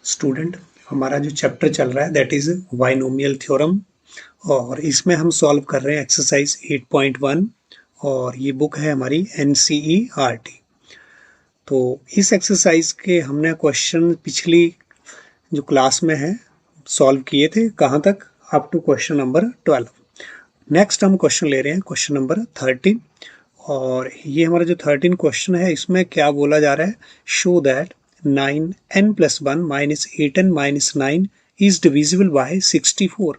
Student, हमारा जो chapter चल रहा है दैट इज बाइनोमियल थ्योरम और इसमें हम सॉल्व कर रहे हैं एक्सरसाइज 8.1 और ये बुक है हमारी NCERT। तो इस एक्सरसाइज के हमने क्वेश्चन पिछली जो क्लास में है सॉल्व किए थे, कहाँ तक, up to question number 12। Next हम क्वेश्चन ले रहे हैं क्वेश्चन नंबर 13 और ये हमारा जो 13 क्वेश्चन है इसमें क्या बोला जा रहा है, show that 9n+1 -8n - 9 is divisible by 64।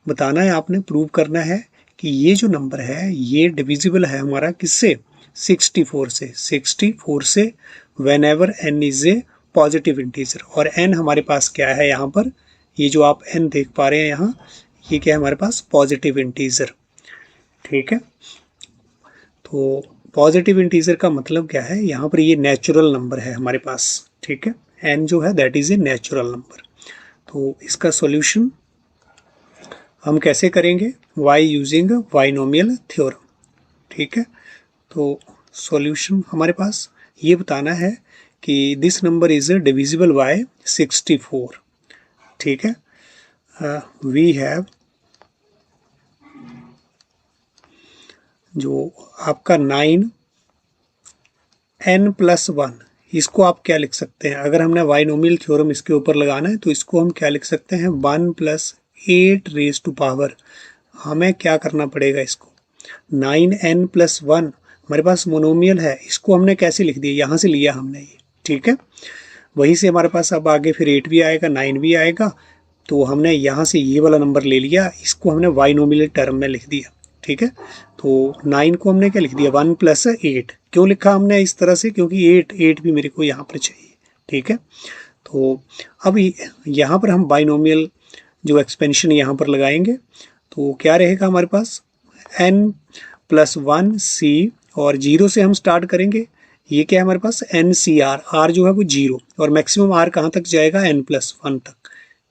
बताना है आपने, प्रूव करना है कि ये जो नंबर है ये डिविजिबल है हमारा किससे, 64 से। 64 से whenever n is a positive integer और n हमारे पास क्या है यहाँ पर, ये जो आप n देख पा रहे हैं यहाँ, ये क्या है हमारे पास, पॉजिटिव इंटीजर। ठीक है, तो पॉजिटिव इंटीजर का मतलब क्या है, यहाँ पर ये नेचुरल नंबर है हमारे पास। ठीक है, n जो है that is a natural number. तो इसका सॉल्यूशन हम कैसे करेंगे, y यूजिंग बाइनोमियल थ्योरम। ठीक है, तो सॉल्यूशन हमारे पास ये बताना है कि this number is divisible by 64। ठीक है, वी हैव, जो आपका 9n+1, इसको आप क्या लिख सकते हैं, अगर हमने बाइनोमियल थ्योरम इसके ऊपर लगाना है तो इसको हम क्या लिख सकते हैं, 1 + 8 रेज टू पावर। हमें क्या करना पड़ेगा, इसको 9n+1 हमारे पास मोनोमियल है, इसको हमने कैसे लिख दिया, यहाँ से लिया हमने ये। ठीक है, वहीं से हमारे पास अब आगे फिर 8 भी आएगा, 9 भी आएगा, तो हमने यहाँ से ये वाला नंबर ले लिया, इसको हमने बाइनोमियल टर्म में लिख दिया। ठीक है, तो 9 को हमने क्या लिख दिया, 1 + 8। क्यों लिखा हमने इस तरह से, क्योंकि 8 भी मेरे को यहाँ पर चाहिए। ठीक है, तो अब यहाँ पर हम बाइनोमियल जो एक्सपेंशन यहाँ पर लगाएंगे तो क्या रहेगा हमारे पास, n+1 c और 0 से हम स्टार्ट करेंगे। ये क्या है हमारे पास, NCR, R जो है वो 0 और मैक्सिमम R कहाँ तक जाएगा, n+1 तक।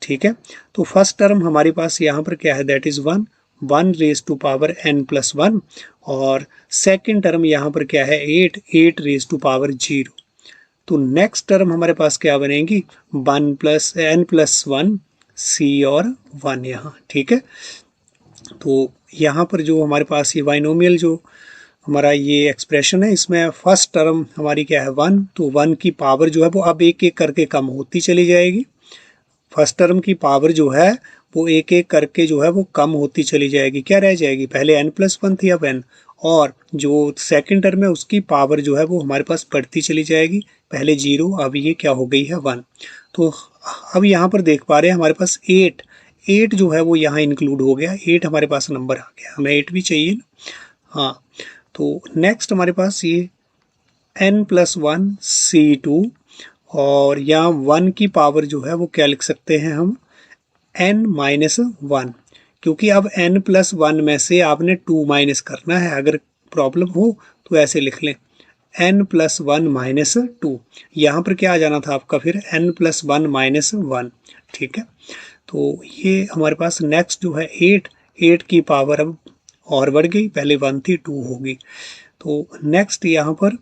ठीक है, तो फर्स्ट टर्म हमारे पास यहाँ पर क्या है, that is 1 raise to power n+1 और सेकेंड टर्म यहाँ पर क्या है, 8 रेज टू पावर 0। तो नेक्स्ट टर्म हमारे पास क्या बनेगी, 1 + n+1 c और 1 यहाँ। ठीक है, तो यहाँ पर जो हमारे पास ये बाइनोमियल जो हमारा ये एक्सप्रेशन है, इसमें फर्स्ट टर्म हमारी क्या है, 1, तो 1 की पावर जो है वो अब एक एक करके कम होती चली जाएगी। फर्स्ट टर्म की पावर जो है वो एक एक करके जो है वो कम होती चली जाएगी। क्या रह जाएगी, पहले n+1 थी, अब n, और जो सेकंड टर्म है उसकी पावर जो है वो हमारे पास बढ़ती चली जाएगी, पहले 0, अब ये क्या हो गई है, 1। तो अब यहाँ पर देख पा रहे हैं हमारे पास 8 जो है वो यहाँ इंक्लूड हो गया, 8 हमारे पास नंबर आ गया, हमें 8 भी चाहिए ना। हाँ, तो नेक्स्ट हमारे पास ये n+1 c2 और यहाँ 1 की पावर जो है वो क्या लिख सकते हैं हम, n-1, क्योंकि अब n+1 में से आपने 2 माइनस करना है। अगर प्रॉब्लम हो तो ऐसे लिख लें, n+1 - 2। यहाँ पर क्या आ जाना था आपका फिर, n+1 - 1। ठीक है, तो ये हमारे पास नेक्स्ट जो है 8 की पावर अब और बढ़ गई, पहले 1 थी, 2 होगी। तो नेक्स्ट यहाँ पर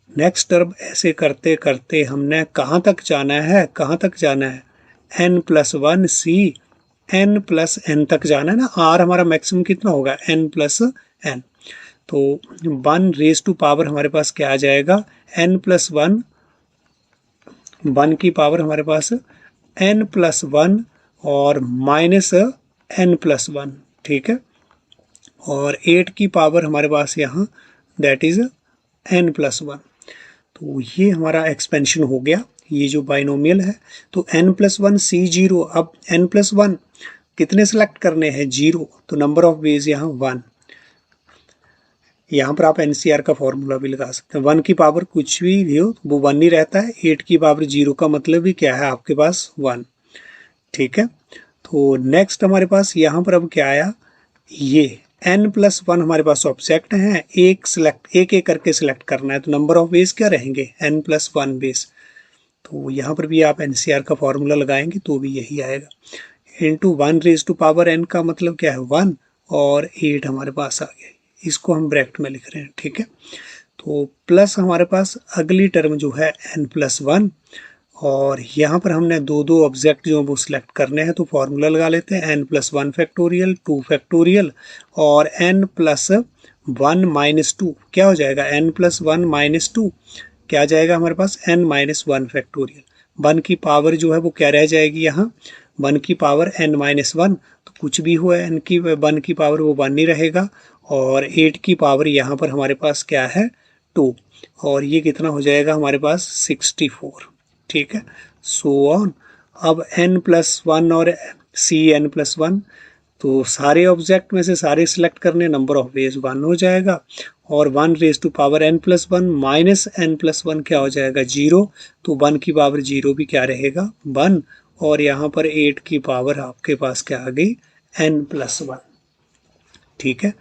नेक्स्ट टर्म ऐसे करते करते हमने कहाँ तक जाना है, कहाँ तक जाना है, n+1 c, n+n तक जाना है ना। r हमारा मैक्सिमम कितना होगा, n+n। तो 1 रेज टू पावर हमारे पास क्या आ जाएगा, n+1, 1 की पावर हमारे पास n+1 और -n+1। ठीक है, और 8 की पावर हमारे पास यहाँ दैट इज n+1। तो ये हमारा एक्सपेंशन हो गया, ये जो बाइनोमियल है। तो n+1 c0, अब n+1 कितने सेलेक्ट करने हैं, 0, तो नंबर ऑफ वेज यहाँ 1। यहाँ पर आप NCR का फॉर्मूला भी लगा सकते हैं, 1 की पावर कुछ भी हो वो 1 ही रहता है, 8 की पावर 0 का मतलब भी क्या है आपके पास, 1। ठीक है, तो नेक्स्ट हमारे पास यहाँ पर अब क्या आया, ये n+1 हमारे पास ऑब्जेक्ट हैं, एक एक करके सिलेक्ट करना है, तो नंबर ऑफ वेज क्या रहेंगे, n+1 बेस। तो यहाँ पर भी आप NCR का फॉर्मूला लगाएंगे तो भी यही आएगा, into 1 raise to power n का मतलब क्या है, 1 और 8 हमारे पास आ गया, इसको हम ब्रैकेट में लिख रहे हैं। ठीक है, तो प्लस हमारे पास अगली टर्म जो है n+1 और यहाँ पर हमने दो दो ऑब्जेक्ट जो वो सिलेक्ट करने हैं, तो फॉर्मूला लगा लेते हैं n+1 फैक्टोरियल 2 फैक्टोरियल और n+1 माइनस 2 क्या हो जाएगा, n+1 माइनस 2 क्या आ जाएगा हमारे पास, n-1 फैक्टोरियल। 1 की पावर जो है वो क्या रह जाएगी यहाँ, 1 की पावर n-1, तो कुछ भी हुआ n की 1 की पावर वो 1 ही रहेगा, और 8 की पावर यहाँ पर हमारे पास क्या है 2, और ये कितना हो जाएगा हमारे पास 64। ठीक है, सो ऑन। अब n+1 और n+1, तो सारे ऑब्जेक्ट में से सारे सिलेक्ट करने, नंबर ऑफ वेज 1 हो जाएगा, और 1 raise to power n+1 minus n+1 क्या हो जाएगा 0, तो 1 की पावर 0 भी क्या रहेगा 1, और यहाँ पर 8 की पावर आपके पास क्या आ गई n+1। ठीक है,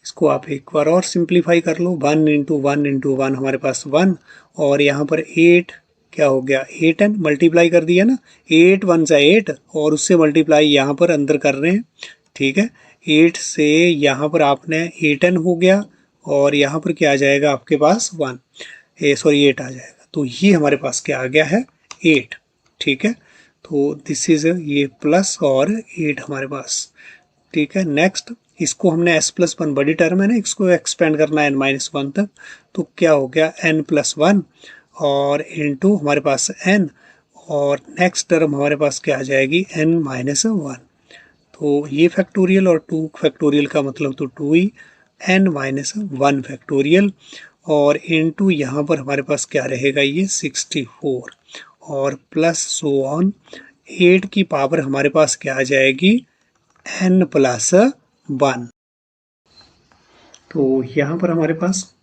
इसको आप एक बार और सिंप्लीफाई कर लो, 1 इंटू 1 इंटू 1 हमारे पास 1, और यहाँ पर 8 क्या हो गया 8n, मल्टीप्लाई कर दिया ना, 8 1 जा 8, और उससे मल्टीप्लाई यहाँ पर अंदर कर रहे हैं। ठीक है, 8 से यहाँ पर आपने 8n हो गया, और यहाँ पर क्या आ जाएगा आपके पास 8 आ जाएगा, तो ये हमारे पास क्या आ गया है 8। ठीक है, तो दिस इज ये प्लस और 8 हमारे पास। ठीक है, नेक्स्ट इसको हमने s+1 बड़ी टर्म है ना, इसको एक्सपेंड करना है n-1 तक, तो क्या हो गया n+1 और इनटू हमारे पास n, और नेक्स्ट टर्म हमारे पास क्या आ जाएगी n-1, तो ये फैक्टोरियल और 2 फैक्टोरियल का मतलब तो 2 ही, n-1 फैक्टोरियल, और इनटू यहाँ पर हमारे पास क्या रहेगा ये 64, और प्लस सो ऑन 8 की पावर हमारे पास क्या आ जाएगी n+1। तो यहाँ पर हमारे पास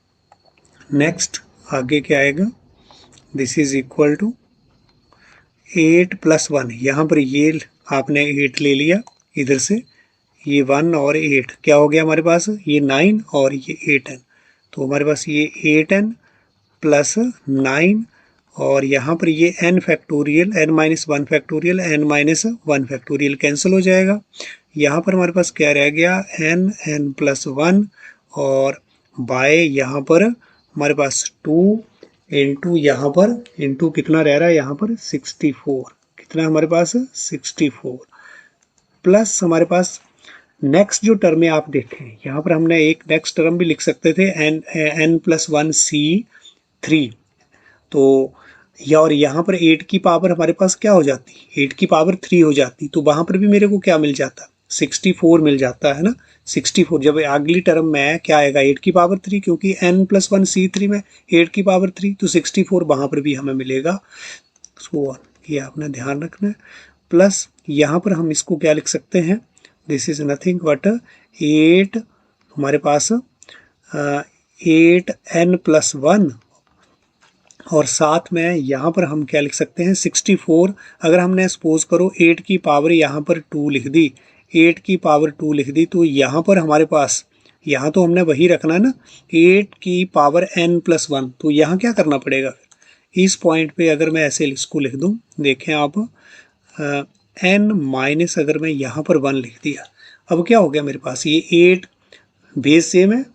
नेक्स्ट आगे क्या आएगा, दिस इज इक्वल टू 8+1, यहाँ पर ये आपने 8 ले लिया इधर से, ये 1 और 8 क्या हो गया हमारे पास, ये 9 और ये 8n, तो हमारे पास ये 8n प्लस 9, और यहाँ पर ये n factorial n-1 factorial n-1 factorial cancel हो जाएगा। यहाँ पर हमारे पास क्या रह गया n+1, और बाय यहाँ पर हमारे पास 2 इंटू यहाँ पर इंटू कितना रह रहा है यहाँ पर 64, कितना हमारे पास 64, प्लस हमारे पास नेक्स्ट जो टर्म है आप देखें, यहाँ पर हमने एक नेक्स्ट टर्म भी लिख सकते थे n+1 C3, तो या और यहाँ पर 8 की पावर हमारे पास क्या हो जाती, 8 की पावर 3 हो जाती, तो वहाँ पर भी मेरे को क्या मिल जाता 64 मिल जाता है ना। 64 जब अगली टर्म में क्या आएगा 8 की पावर 3, क्योंकि n+1 C3 में 8 की पावर 3, तो 64 वहाँ पर भी हमें मिलेगा। सो ये आपने ध्यान रखना है। प्लस यहाँ पर हम इसको क्या लिख सकते हैं, दिस इज नथिंग बट 8 हमारे पास 8n+1, और साथ में यहाँ पर हम क्या लिख सकते हैं 64, अगर हमने सपोज करो 8 की पावर यहाँ पर 2 लिख दी, 8 की पावर 2 लिख दी, तो यहाँ पर हमारे पास यहाँ तो हमने वही रखना ना 8 की पावर n+1, तो यहाँ क्या करना पड़ेगा इस पॉइंट पे, अगर मैं ऐसे इसको लिख दूँ, देखें आप n माइनस अगर मैं यहाँ पर 1 लिख दिया, अब क्या हो गया मेरे पास ये 8 बेस सेम है,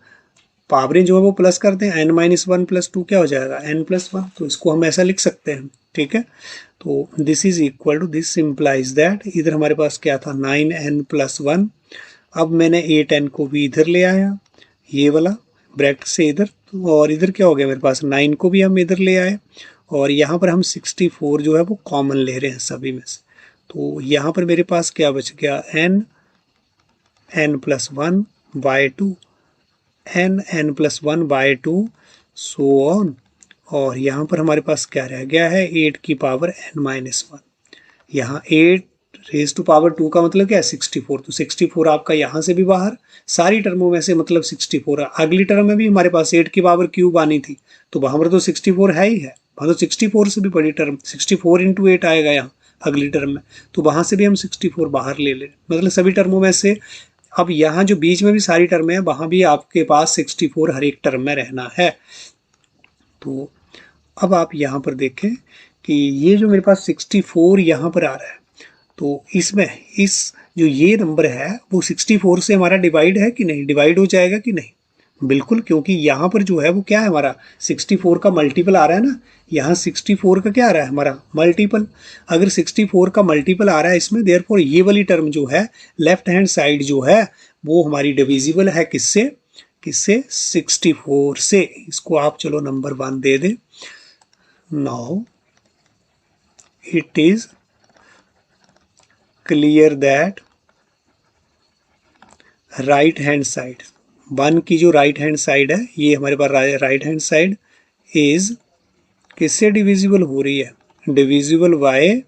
पावरें जो है वो प्लस करते हैं, n-1 + 2 क्या हो जाएगा n+1, तो इसको हम ऐसा लिख सकते हैं। ठीक है, तो this is equal to, this simplify that, इधर हमारे पास क्या था 9n+1, अब मैंने 8n को भी इधर ले आया ये वाला ब्रैकेट से इधर, और इधर क्या हो गया मेरे पास 9 को भी हम इधर ले आए, और यहाँ पर हम 64 जो है वो कॉमन ले रहे हैं सभी में से, तो यहाँ पर मेरे पास क्या बच गया n+1 bye 2, n+1/2 so on, और यहाँ पर हमारे पास क्या रह गया है 8 की पावर n-1, यहाँ 8 रेज टू पावर 2 का मतलब क्या है 64, तो 64 आपका यहाँ से भी बाहर, सारी टर्मों में से मतलब 64 है। अगली टर्म में भी हमारे पास 8 की पावर क्यूब आनी थी, तो वहाँ पर तो 64 है ही है, वहाँ तो 64 से भी बड़ी टर्म 64 इंटू 8 आएगा यहाँ अगली टर्म में, तो वहाँ से भी हम 64 बाहर ले लें, मतलब सभी टर्मों में से। अब यहाँ जो बीच में भी सारी टर्म है, वहाँ भी आपके पास 64 हर एक टर्म में रहना है। तो अब आप यहाँ पर देखें कि ये जो मेरे पास 64 यहाँ पर आ रहा है, तो इसमें इस जो ये नंबर है वो 64 से हमारा डिवाइड है कि नहीं, डिवाइड हो जाएगा कि नहीं, बिल्कुल, क्योंकि यहाँ पर जो है वो क्या है हमारा 64 का मल्टीपल आ रहा है ना, यहाँ 64 का क्या आ रहा है हमारा मल्टीपल। अगर 64 का मल्टीपल आ रहा है इसमें, देयरफॉर ये वाली टर्म जो है लेफ्ट हैंड साइड जो है वो हमारी डिविजिबल है किससे, किससे 64 से। इसको आप चलो नंबर 1 दे दें। Now it is clear that right hand side, 1 की जो राइट हैंड साइड है ये हमारे पास राइट हैंड साइड इज किससे डिविजिबल हो रही है, divisible by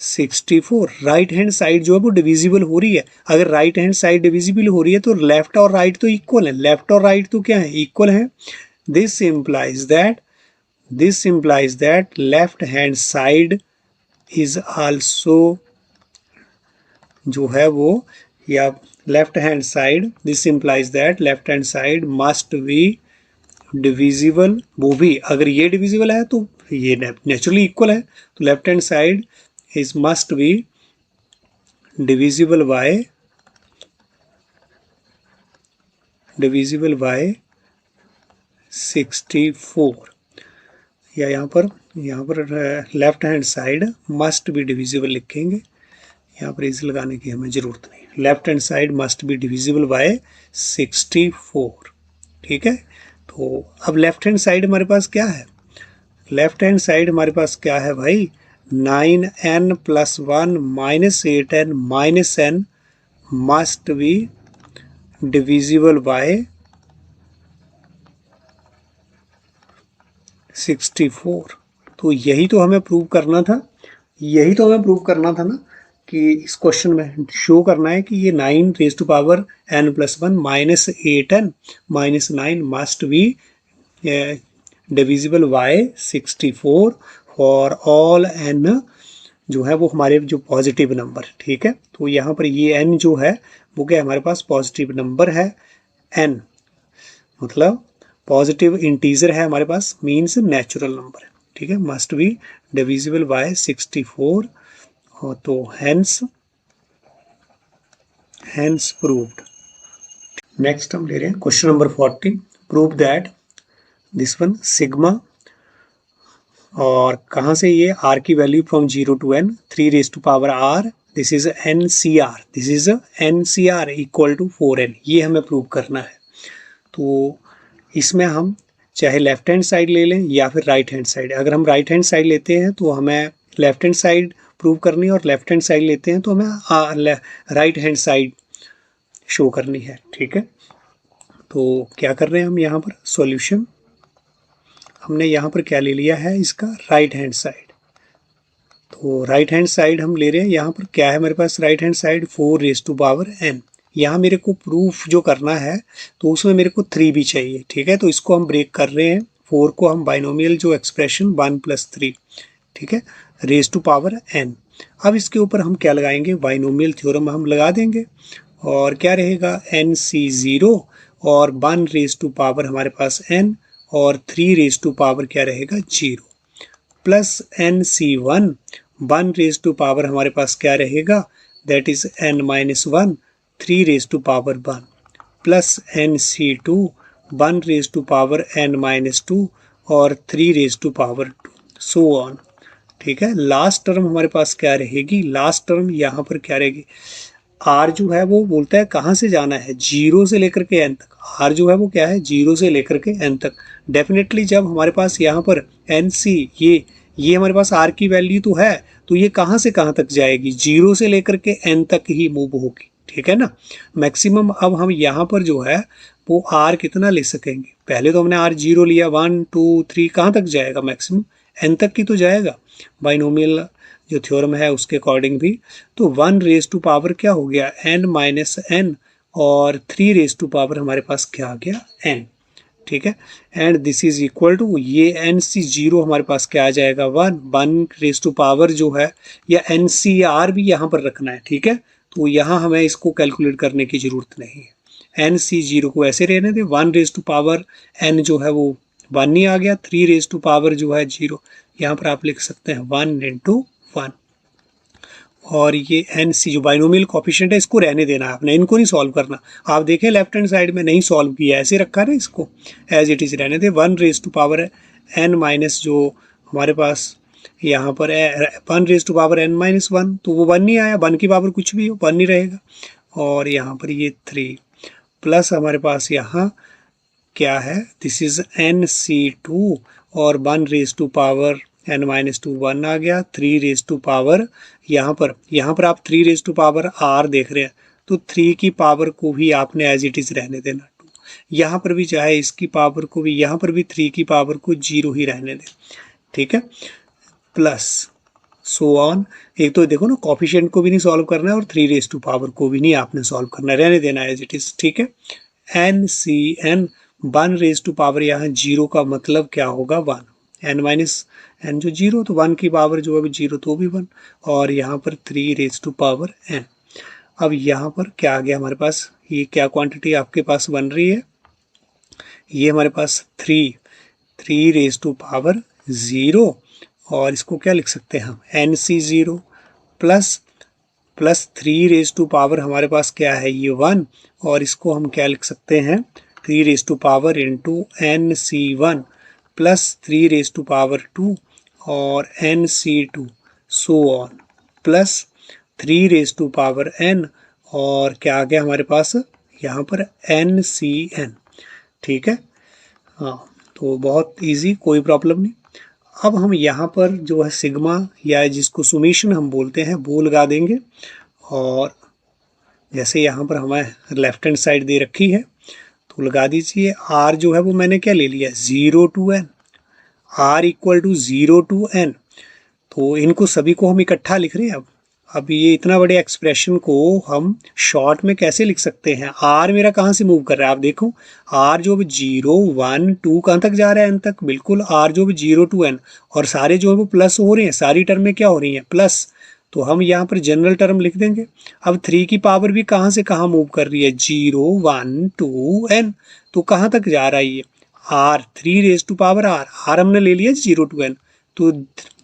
64। Right hand side जो है वो डिविजिबल हो रही है। अगर राइट हैंड साइड डिविजिबल हो रही है तो लेफ्ट और राइट तो इक्वल है, लेफ्ट और राइट तो क्या है, इक्वल है। This implies that, this implies that left hand side is also जो है वो, या left hand side, this implies that left hand side must be divisible, वो भी अगर ये डिविजिबल है तो ये नेचुरली इक्वल है, तो left hand side is must be divisible by 64, या यहाँ पर left hand side must be divisible लिखेंगे, यहाँ पर इज लगाने की हमें ज़रूरत नहीं। Left hand side must be divisible by 64, ठीक है। तो अब लेफ्ट हैंड साइड हमारे पास क्या है, लेफ्ट हैंड साइड हमारे पास क्या है भाई, 9n + 1 - 8n - n must be divisible by 64। तो यही तो हमें प्रूव करना था, यही तो हमें प्रूव करना था ना, कि इस क्वेश्चन में शो करना है कि ये 9n + 1 - 8n - 9 must be divisible by 64 for all n जो है वो हमारे जो पॉजिटिव नंबर, ठीक है। तो यहाँ पर ये n जो है वो क्या हमारे पास पॉजिटिव नंबर है, n मतलब पॉजिटिव इंटीजर है हमारे पास, मीन्स नेचुरल नंबर है, ठीक है। मस्ट बी डिविजिबल बाय 64, तो हेंस प्रूव्ड। नेक्स्ट हम ले रहे हैं question number 40, prove that this one sigma, और कहाँ से ये r की value from 0 to n 3r, this is NCR, this is NCR equal to 4n, ये हमें प्रूव करना है। तो इसमें हम चाहे लेफ्ट हैंड साइड ले लें या फिर राइट हैंड साइड। अगर हम राइट हैंड साइड लेते हैं तो हमें लेफ्ट हैंड साइड प्रूव करनी है, और लेफ्ट हैंड साइड लेते हैं तो हमें राइट हैंड साइड शो करनी है, ठीक है। तो क्या कर रहे हैं हम यहाँ पर सॉल्यूशन, हमने यहाँ पर क्या ले लिया है इसका राइट हैंड साइड। तो राइट हैंड साइड हम ले रहे हैं, यहाँ पर क्या है मेरे पास राइट हैंड साइड 4n। यहाँ मेरे को प्रूफ जो करना है तो उसमें मेरे को 3 भी चाहिए, ठीक है। तो इसको हम ब्रेक कर रहे हैं, 4 को हम बाइनोमियल जो एक्सप्रेशन 1 + 3, ठीक है, n। अब इसके ऊपर हम क्या लगाएंगे, बाइनोमियल थ्योरम हम लगा देंगे, और क्या रहेगा NC0 और 1 हमारे पास n और 3 क्या रहेगा 0, प्लस NC1 1 हमारे पास क्या रहेगा, that is n - 1 3 plus NC2 1 n - 2 और 3 सो ऑन, ठीक है। लास्ट टर्म हमारे पास क्या रहेगी, लास्ट टर्म यहाँ पर क्या रहेगी, r जो है वो बोलता है कहाँ से जाना है, 0 से लेकर के n तक। r जो है वो क्या है 0 से लेकर के n तक। डेफिनेटली जब हमारे पास यहाँ पर NC ये हमारे पास r की वैल्यू तो है, तो ये कहाँ से कहाँ तक जाएगी, 0 से लेकर के n तक ही मूव होगी, ठीक है ना। मैक्सिमम अब हम यहाँ पर जो है वो r कितना ले सकेंगे, पहले तो हमने r 0 लिया, 1 2 3 कहाँ तक जाएगा, मैक्सिमम n तक की तो जाएगा बाइनोमियल जो थ्योरम है उसके अकॉर्डिंग भी। तो 1 क्या हो गया n - n और 3 हमारे पास क्या आ गया n, ठीक है। And this is equal to ये NC0 हमारे पास क्या आ जाएगा 1 जो है, या NCR भी यहाँ पर रखना है, ठीक है। तो यहाँ हमें इसको कैलकुलेट करने की जरूरत नहीं है, NC0 को ऐसे रहने दे, 1 n जो है वो 1 ही आ गया, 3 जो है 0, यहाँ पर आप लिख सकते हैं 1 × 1। और ये एन सी जो बाइनोमियल कोफिशिएंट है इसको रहने देना है आपने, इनको नहीं सॉल्व करना। आप देखें लेफ्ट हैंड साइड में नहीं सॉल्व किया, ऐसे रखा ना, इसको एज इट इज रहने दे। 1 raise to power N minus जो हमारे पास यहाँ पर 1 raise to power N minus 1, तो वो 1 नहीं आया, 1 की पावर कुछ भी हो 1 नहीं रहेगा। और यहाँ पर ये 3 प्लस हमारे पास यहाँ क्या है, this is N C two और 1 raise to power N minus 2 1 आ गया। 3 रेज टू पावर यहाँ पर आप 3 रेज टू पावर आर देख रहे हैं, तो 3 की पावर को भी आपने एज इट इज रहने देना। यहाँ पर भी चाहे इसकी पावर को भी, यहाँ पर भी 3 की पावर को 0 ही रहने दें, ठीक है। प्लस सो ऑन, एक तो देखो ना कोफिशिएंट को भी नहीं सॉल्व करना है और 3 रेज टू पावर को भी नहीं आपने सॉल्व करना है, रहने देना एज इट इज, ठीक है। N C n 1 raise to power यहाँ 0 का मतलब क्या होगा 1, एन माइनस एन जो 0, तो 1 की पावर जो है 0 तो भी 1, और यहाँ पर 3 रेज टू पावर एन। अब यहाँ पर क्या आ गया हमारे पास, ये क्या क्वांटिटी आपके पास बन रही है, ये हमारे पास 3 रेज टू पावर 0, और इसको क्या लिख सकते हैं हम, n C 0 plus 3 raise to power हमारे पास क्या है ये 1, और इसको हम क्या लिख सकते हैं 3 raise to power into n C 1 plus 3 raise to power 2 और n C 2 so on plus 3 raise to power n, और क्या आ गया हमारे पास यहाँ पर एन सी एन, ठीक है। हाँ, तो बहुत इजी, कोई प्रॉब्लम नहीं। अब हम यहाँ पर जो है सिग्मा या जिसको सुमेशन हम बोलते हैं वो लगा देंगे, और जैसे यहाँ पर हमें लेफ्ट हैंड साइड दे रखी है तो लगा दीजिए। आर जो है वो मैंने क्या ले लिया 0 to n, r equal to 0 to n, तो इनको सभी को हम इकट्ठा लिख रहे हैं। अब ये इतना बड़े एक्सप्रेशन को हम शॉर्ट में कैसे लिख सकते हैं, आर मेरा कहाँ से मूव कर रहा है आप देखो, आर जो भी 0 1 2 कहाँ तक जा रहा है n तक, बिल्कुल आर जो भी 0 टू n, और सारे जो है वो प्लस हो रहे हैं, सारी टर्म में क्या हो रही हैं प्लस, तो हम यहाँ पर जनरल टर्म लिख देंगे। अब 3 की पावर भी कहाँ से कहाँ मूव कर रही है 0 1 2 n, तो कहाँ तक जा रहा है ये r 3 raise to power r हमने ले लिया 0 टू n, तो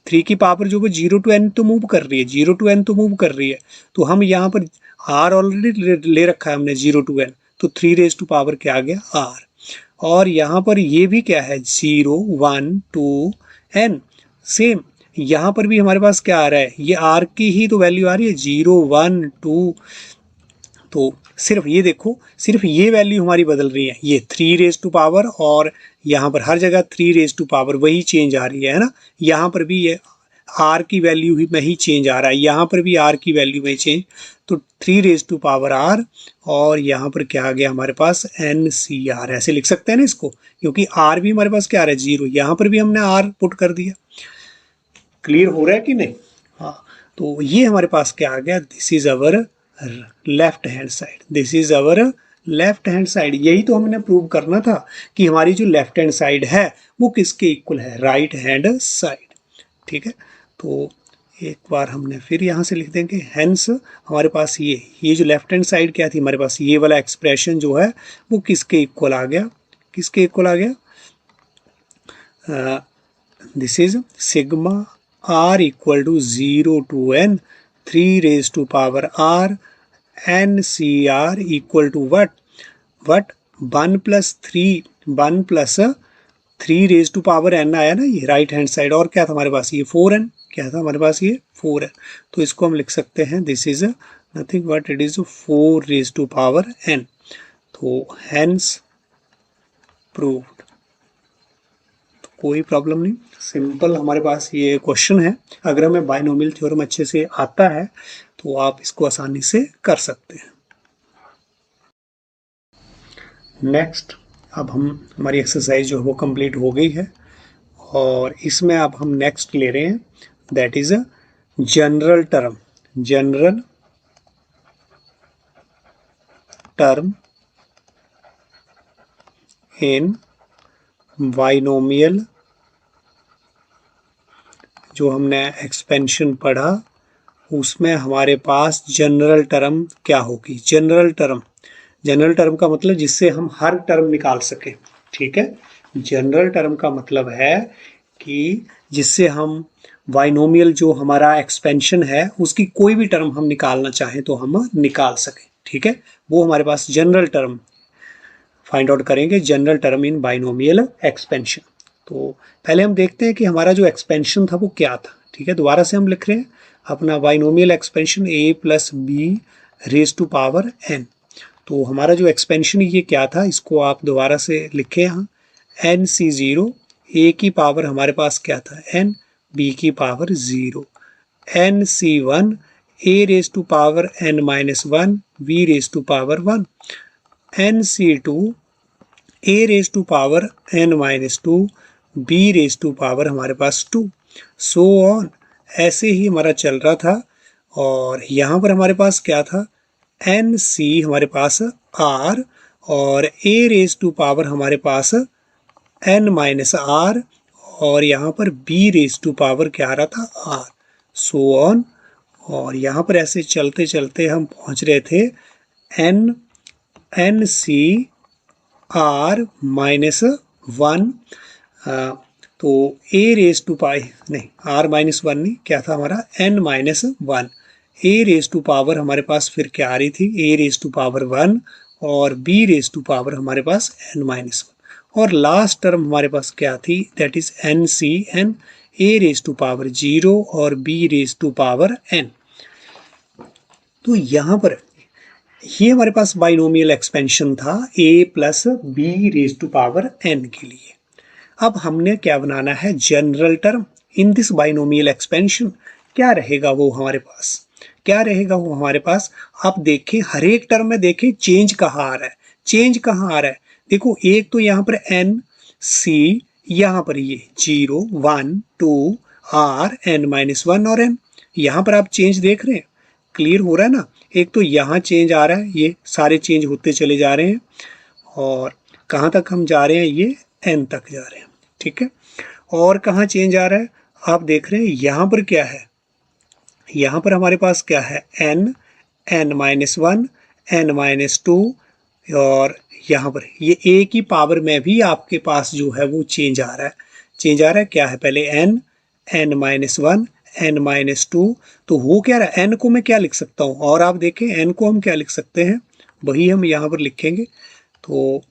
3 की पावर जो वो 0 टू n तो मूव कर रही है, 0 टू n तो मूव कर रही है, तो हम यहाँ पर r ऑलरेडी ले रखा है हमने 0 टू n, तो 3 रेज टू पावर क्या आ गया r, और यहाँ पर ये भी क्या है 0 1 2 n, सेम यहाँ पर भी हमारे पास क्या आ रहा है, ये r की ही तो वैल्यू आ रही है 0 1 2, तो सिर्फ ये देखो, सिर्फ ये वैल्यू हमारी बदल रही है, ये 3 रेज टू पावर और यहाँ पर हर जगह 3 रेज टू पावर वही चेंज आ रही है ना, यहाँ पर भी ये आर की वैल्यू ही में ही चेंज आ रहा है, यहाँ पर भी आर की वैल्यू में चेंज, तो 3 रेज टू पावर आर, और यहाँ पर क्या आ गया हमारे पास एन सी आर, ऐसे लिख सकते हैं ना इसको, क्योंकि आर भी हमारे पास क्या आ रहा है 0, यहाँ पर भी हमने आर पुट कर दिया। क्लियर हो रहा है कि नहीं, हाँ। तो ये हमारे पास क्या आ गया, this is our left hand side, this is our left hand side. यही तो हमने प्रूव करना था कि हमारी जो लेफ्ट हैंड साइड है वो किसके इक्वल है, राइट हैंड साइड, ठीक है। तो एक बार हमने फिर यहाँ से लिख देंगे, हेंस हमारे पास ये जो लेफ्ट हैंड साइड क्या थी हमारे पास, ये वाला एक्सप्रेशन जो है वो किसके इक्वल आ गया, किसके इक्वल आ गया, this is sigma r equal to 0 to n 3 raise to power r n c r equal to what 1 plus 3 raise to power n आया ना, ये राइट हैंड साइड, और क्या था हमारे पास ये 4n, क्या था हमारे पास ये 4n, तो इसको हम लिख सकते हैं this is nothing but it is 4 raise to power n, तो हेंस प्रूव्ड। कोई प्रॉब्लम नहीं, सिंपल हमारे पास ये क्वेश्चन है, अगर हमें बाइनोमियल थ्योरम अच्छे से आता है तो आप इसको आसानी से कर सकते हैं। नेक्स्ट, अब हमारी एक्सरसाइज जो है वो कंप्लीट हो गई है, और इसमें अब हम नेक्स्ट ले रहे हैं, that is a general term in binomial, जो हमने एक्सपेंशन पढ़ा उसमें हमारे पास जनरल टर्म क्या होगी, जनरल टर्म का मतलब जिससे हम हर टर्म निकाल सके, ठीक है। जनरल टर्म का मतलब है कि जिससे हम बाइनोमियल जो हमारा एक्सपेंशन है उसकी कोई भी टर्म हम निकालना चाहें तो हम निकाल सकें, ठीक है। वो हमारे पास जनरल टर्म फाइंड आउट करेंगे, general term in binomial expansion. तो पहले हम देखते हैं कि हमारा जो एक्सपेंशन था वो क्या था, ठीक है। दोबारा से हम लिख रहे हैं अपना binomial expansion a plus b raise to power n। तो हमारा जो एक्सपेंशन ये क्या था, इसको आप दोबारा से लिखें यहाँ nc0, a की पावर हमारे पास क्या था n, b की power 0, nc1 a raise to power n minus 1, b raise to power 1, nc2 a raise to power n minus 2, b raise to power हमारे पास 2, सो ऑन। ऐसे ही हमारा चल रहा था। और यहाँ पर हमारे पास क्या था, एन सी हमारे पास आर, और ए रेज टू पावर हमारे पास एन माइनस आर, और यहाँ पर बी रेज टू पावर क्या आ रहा था, आर, सो ऑन। और यहाँ पर ऐसे चलते चलते हम पहुँच रहे थे एन सी आर माइनस 1। तो ए रेज टू पाई नहीं, आर माइनस 1 नहीं, क्या था हमारा n minus 1। A raise to power हमारे पास फिर क्या आ रही थी, ए रेज टू पावर 1, और बी रेज टू पावर हमारे पास एन माइनस 1। और लास्ट टर्म हमारे पास क्या थी, that is N C n, a raise to power 0 और B raise to power n. तो यहाँ पर ये हमारे पास बाइनोमियल एक्सपेंशन था a plus b raise to power n के लिए। अब हमने क्या बनाना है, general term in this binomial expansion. क्या रहेगा वो हमारे पास, क्या रहेगा वो हमारे पास, आप देखें हर एक टर्म में देखें चेंज कहाँ आ रहा है, चेंज कहाँ आ रहा है। देखो एक तो यहाँ पर n c, यहाँ पर ये 0 1 2 r n माइनस 1 और n, यहाँ पर आप चेंज देख रहे हैं, क्लियर हो रहा है ना। एक तो यहाँ चेंज आ रहा है, ये सारे चेंज होते चले जा रहे हैं, और कहाँ तक हम जा रहे हैं, ये n तक जा रहे हैं, ठीक है। और कहाँ चेंज आ रहा है, आप देख रहे हैं यहाँ पर क्या है, यहाँ पर हमारे पास क्या है n माइनस 1 n माइनस 2, और यहाँ पर ये a की पावर में भी आपके पास जो है वो चेंज आ रहा है, चेंज आ रहा है। क्या है पहले n माइनस 1 n माइनस 2, तो हो क्या रहा है, n को मैं क्या लिख सकता हूँ, और आप देखें n को हम क्या लिख सकते हैं, वही हम यहाँ पर लिखेंगे। तो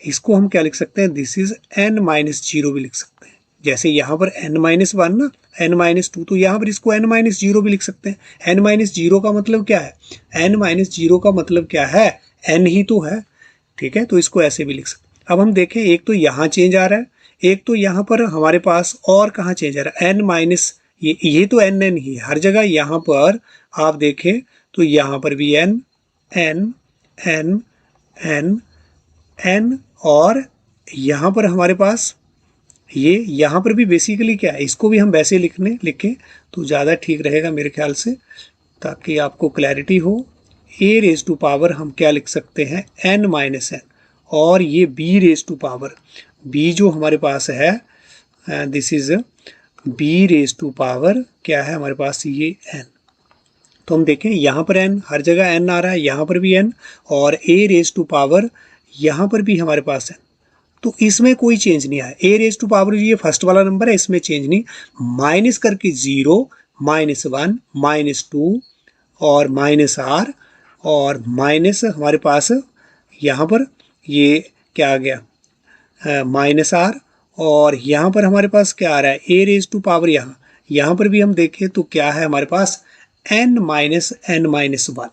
इसको हम क्या लिख सकते हैं, दिस इज n माइनस 0 भी लिख सकते हैं। जैसे यहाँ पर n माइनस 1 ना, n माइनस 2, तो यहाँ पर इसको n माइनस 0 भी लिख सकते हैं। n माइनस 0 का मतलब क्या है, n माइनस 0 का मतलब क्या है, n ही तो है, ठीक है। तो इसको ऐसे भी लिख सकते हैं। अब हम देखें एक तो यहाँ चेंज आ रहा है, एक तो यहाँ पर हमारे पास और कहाँ चेंज आ रहा है, n माइनस, ये तो n n ही हर जगह। यहाँ पर आप देखें तो यहाँ पर भी n n n n n, और यहाँ पर हमारे पास ये, यहाँ पर भी बेसिकली क्या है, इसको भी हम वैसे लिखें तो ज़्यादा ठीक रहेगा मेरे ख्याल से, ताकि आपको क्लैरिटी हो। ए रेज टू पावर हम क्या लिख सकते हैं, n माइनस n, और ये b raise to power, b जो हमारे पास है, this is b raise to power क्या है हमारे पास, ये n। तो हम देखें यहाँ पर n, हर जगह n आ रहा है, यहाँ पर भी n, और a रेज टू पावर यहाँ पर भी हमारे पास n। तो इसमें कोई चेंज नहीं आया, a रेज टू पावर ये फर्स्ट वाला नंबर है, इसमें चेंज नहीं, माइनस करके 0 माइनस 1 माइनस 2 और माइनस r, और माइनस हमारे पास यहाँ पर ये क्या आ गया, माइनस r, और यहाँ पर हमारे पास क्या आ रहा है, a रेज टू पावर, यहाँ पर भी हम देखें तो क्या है हमारे पास n माइनस n माइनस 1,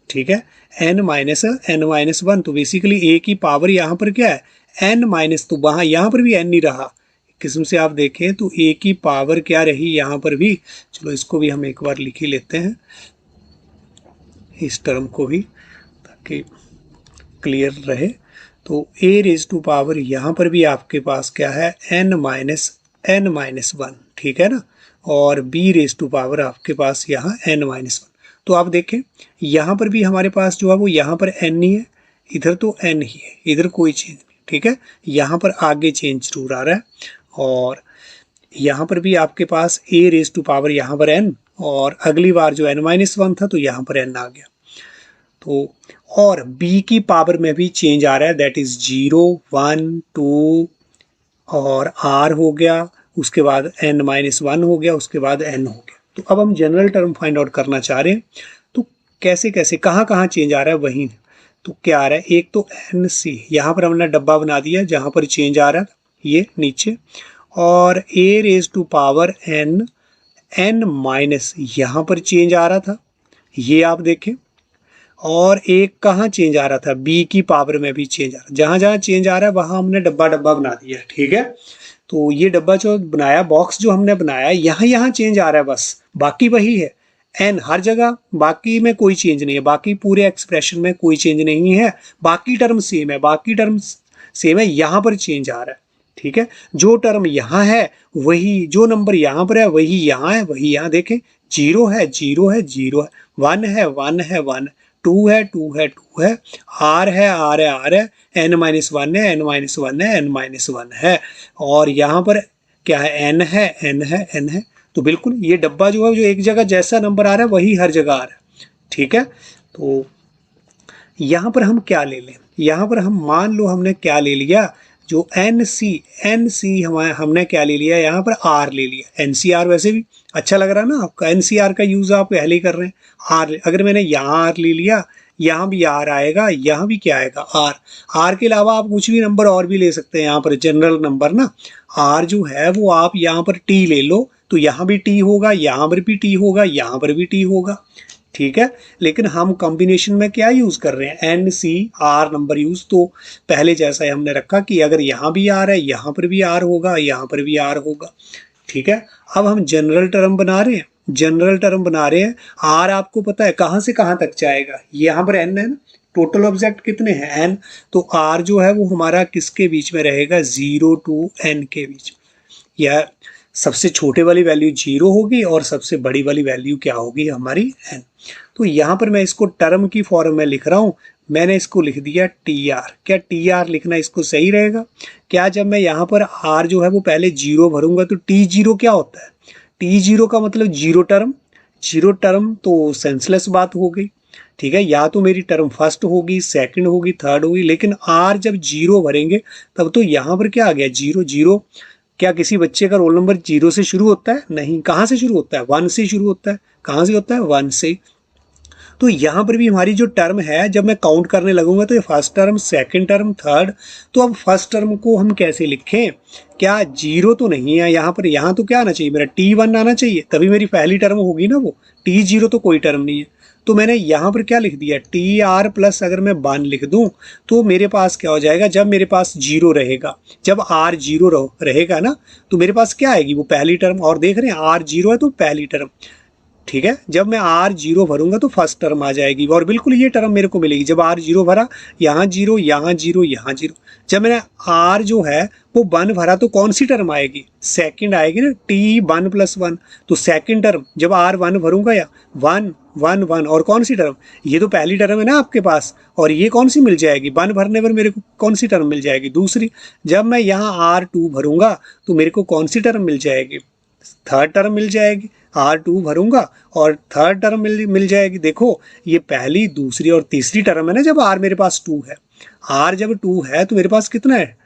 ठीक है, n माइनस n माइनस 1। तो बेसिकली a की पावर यहाँ पर क्या है n माइनस, तो वहाँ यहाँ पर भी n नहीं रहा, किस्म से आप देखें तो a की पावर क्या रही यहाँ पर भी। चलो इसको भी हम एक बार लिख ही लेते हैं, इस टर्म को भी, ताकि क्लियर रहे। तो a रेज टू पावर यहाँ पर भी आपके पास क्या है n माइनस n-1, ठीक है ना, और b रेज टू पावर आपके पास यहाँ n-1। तो आप देखें यहाँ पर भी हमारे पास जो है वो यहाँ पर n ही है, इधर तो n ही है, इधर कोई चेंज नहीं, ठीक है। यहाँ पर आगे चेंज जरूर आ रहा है, और यहाँ पर भी आपके पास a रेज टू पावर यहाँ पर n, और अगली बार जो n-1 था तो यहाँ पर n आ गया। तो और b की पावर में भी चेंज आ रहा है, दैट इज 0 1 2 और r हो गया, उसके बाद n-1 हो गया, उसके बाद n हो गया। तो अब हम जनरल टर्म फाइंड आउट करना चाह रहे हैं, तो कैसे कैसे कहाँ कहाँ चेंज आ रहा है वही। तो क्या आ रहा है, एक तो NC यहाँ पर हमने डब्बा बना दिया जहाँ पर चेंज आ रहा है ये नीचे, और a raise to power n minus यहाँ पर चेंज आ रहा था, ये आप देखें। और एक कहाँ चेंज आ रहा था, b की पावर में भी चेंज आ रहा है। जहाँ जहाँ चेंज आ रहा है वहाँ हमने डब्बा डब्बा बना दिया, ठीक है। तो ये डब्बा जो बनाया, बॉक्स जो हमने बनाया, यहाँ यहाँ चेंज आ रहा है बस, बाकी वही है n हर जगह, बाकी में कोई चेंज नहीं है, बाकी पूरे एक्सप्रेशन में कोई चेंज नहीं है, बाकी टर्म सेम है, बाकी टर्म सेम है, यहाँ पर चेंज आ रहा है, ठीक है। जो टर्म यहाँ है वही, जो नंबर यहाँ पर है वही यहाँ है, वही यहाँ देखें, 0 है 0 है 0 है, 1 है 1 है 1, 2 है 2 है 2 है, r है r है r है, n-1 है n-1 है n-1 है, और यहाँ पर क्या है, n है n है n है। तो बिल्कुल ये डब्बा जो है, जो एक जगह जैसा नंबर आ रहा है वही हर जगह आ रहा है, ठीक है। तो यहाँ पर हम क्या ले लें, यहाँ पर हम मान लो हमने क्या ले लिया, जो NC हमने क्या ले लिया, यहाँ पर R ले लिया। NCR वैसे भी अच्छा लग रहा है ना आपका, NCR का यूज़ आप पहले ही कर रहे हैं। R अगर मैंने यहाँ R ले लिया, यहाँ भी R आएगा, यहाँ भी क्या आएगा R के अलावा आप कुछ भी नंबर और भी ले सकते हैं। यहाँ पर जनरल नंबर ना R जो है वो आप यहाँ पर T ले लो, तो यहाँ भी T होगा, यहाँ पर भी T होगा, यहाँ पर भी T होगा, ठीक है। लेकिन हम कॉम्बिनेशन में क्या यूज कर रहे हैं, NCR नंबर यूज। तो पहले जैसा ही हमने रखा कि अगर यहाँ भी R है, यहाँ पर भी R होगा, यहाँ पर भी R होगा, ठीक है। अब हम जनरल टर्म बना रहे हैं, जनरल टर्म बना रहे हैं। R आपको पता है कहाँ से कहाँ तक जाएगा, यहाँ पर n है ना, टोटल ऑब्जेक्ट कितने हैं n, तो R जो है वो हमारा किसके बीच में रहेगा, 0 to n के बीच। या सबसे छोटे वाली वैल्यू 0 होगी और सबसे बड़ी वाली वैल्यू क्या होगी, हमारी n। तो यहाँ पर मैं इसको टर्म की फॉर्म में लिख रहा हूँ, मैंने इसको लिख दिया TR। क्या TR लिखना इसको सही रहेगा क्या, जब मैं यहाँ पर R जो है वो पहले 0 भरूंगा तो T0 क्या होता है, T0 का मतलब जीरो टर्म, जीरो टर्म तो सेंसलेस बात हो गई, ठीक है। या तो मेरी टर्म फर्स्ट होगी, सेकंड होगी, थर्ड होगी, लेकिन R जब 0 भरेंगे तब तो यहाँ पर क्या आ गया, 0 0। क्या किसी बच्चे का रोल नंबर 0 से शुरू होता है, नहीं, कहाँ से शुरू होता है, 1 से शुरू होता है। कहाँ से होता है, 1 से। तो यहाँ पर भी हमारी जो टर्म है, जब मैं काउंट करने लगूंगा तो ये first term, second term, third. तो अब फर्स्ट टर्म को हम कैसे लिखें, क्या 0 तो नहीं है यहाँ पर, यहाँ तो क्या आना चाहिए मेरा, T1 आना चाहिए, तभी मेरी पहली टर्म होगी ना वो। T0 तो कोई टर्म नहीं है, तो मैंने यहाँ पर क्या लिख दिया, TR प्लस अगर मैं 1 लिख दूं तो मेरे पास क्या हो जाएगा, जब मेरे पास 0 रहेगा, जब R 0 रहेगा ना, तो मेरे पास क्या आएगी, वो पहली टर्म। और देख रहे हैं R 0 है तो पहली टर्म, ठीक है। जब मैं R 0 भरूंगा तो फर्स्ट टर्म आ जाएगी, और बिल्कुल ये टर्म मेरे को मिलेगी। जब R 0 भरा, यहाँ 0 यहाँ 0 यहाँ 0। जब मैंने R जो है वो 1 भरा तो कौन सी टर्म आएगी, सेकंड आएगी ना, T1 + 1। तो सेकंड टर्म जब R 1 भरूंगा, या 1 1 1, और कौन सी टर्म, ये तो पहली टर्म है ना आपके पास, और ये कौन सी मिल जाएगी, 1 भरने पर मेरे को कौन सी टर्म मिल जाएगी, दूसरी। जब मैं यहाँ R2 भरूंगा तो मेरे को कौन सी टर्म मिल जाएगी, थर्ड टर्म मिल जाएगी। R2 भरूंगा और थर्ड टर्म मिल जाएगी। देखो ये पहली, दूसरी और तीसरी टर्म है ना, जब R मेरे पास 2 है। R जब 2 है तो मेरे पास कितना है,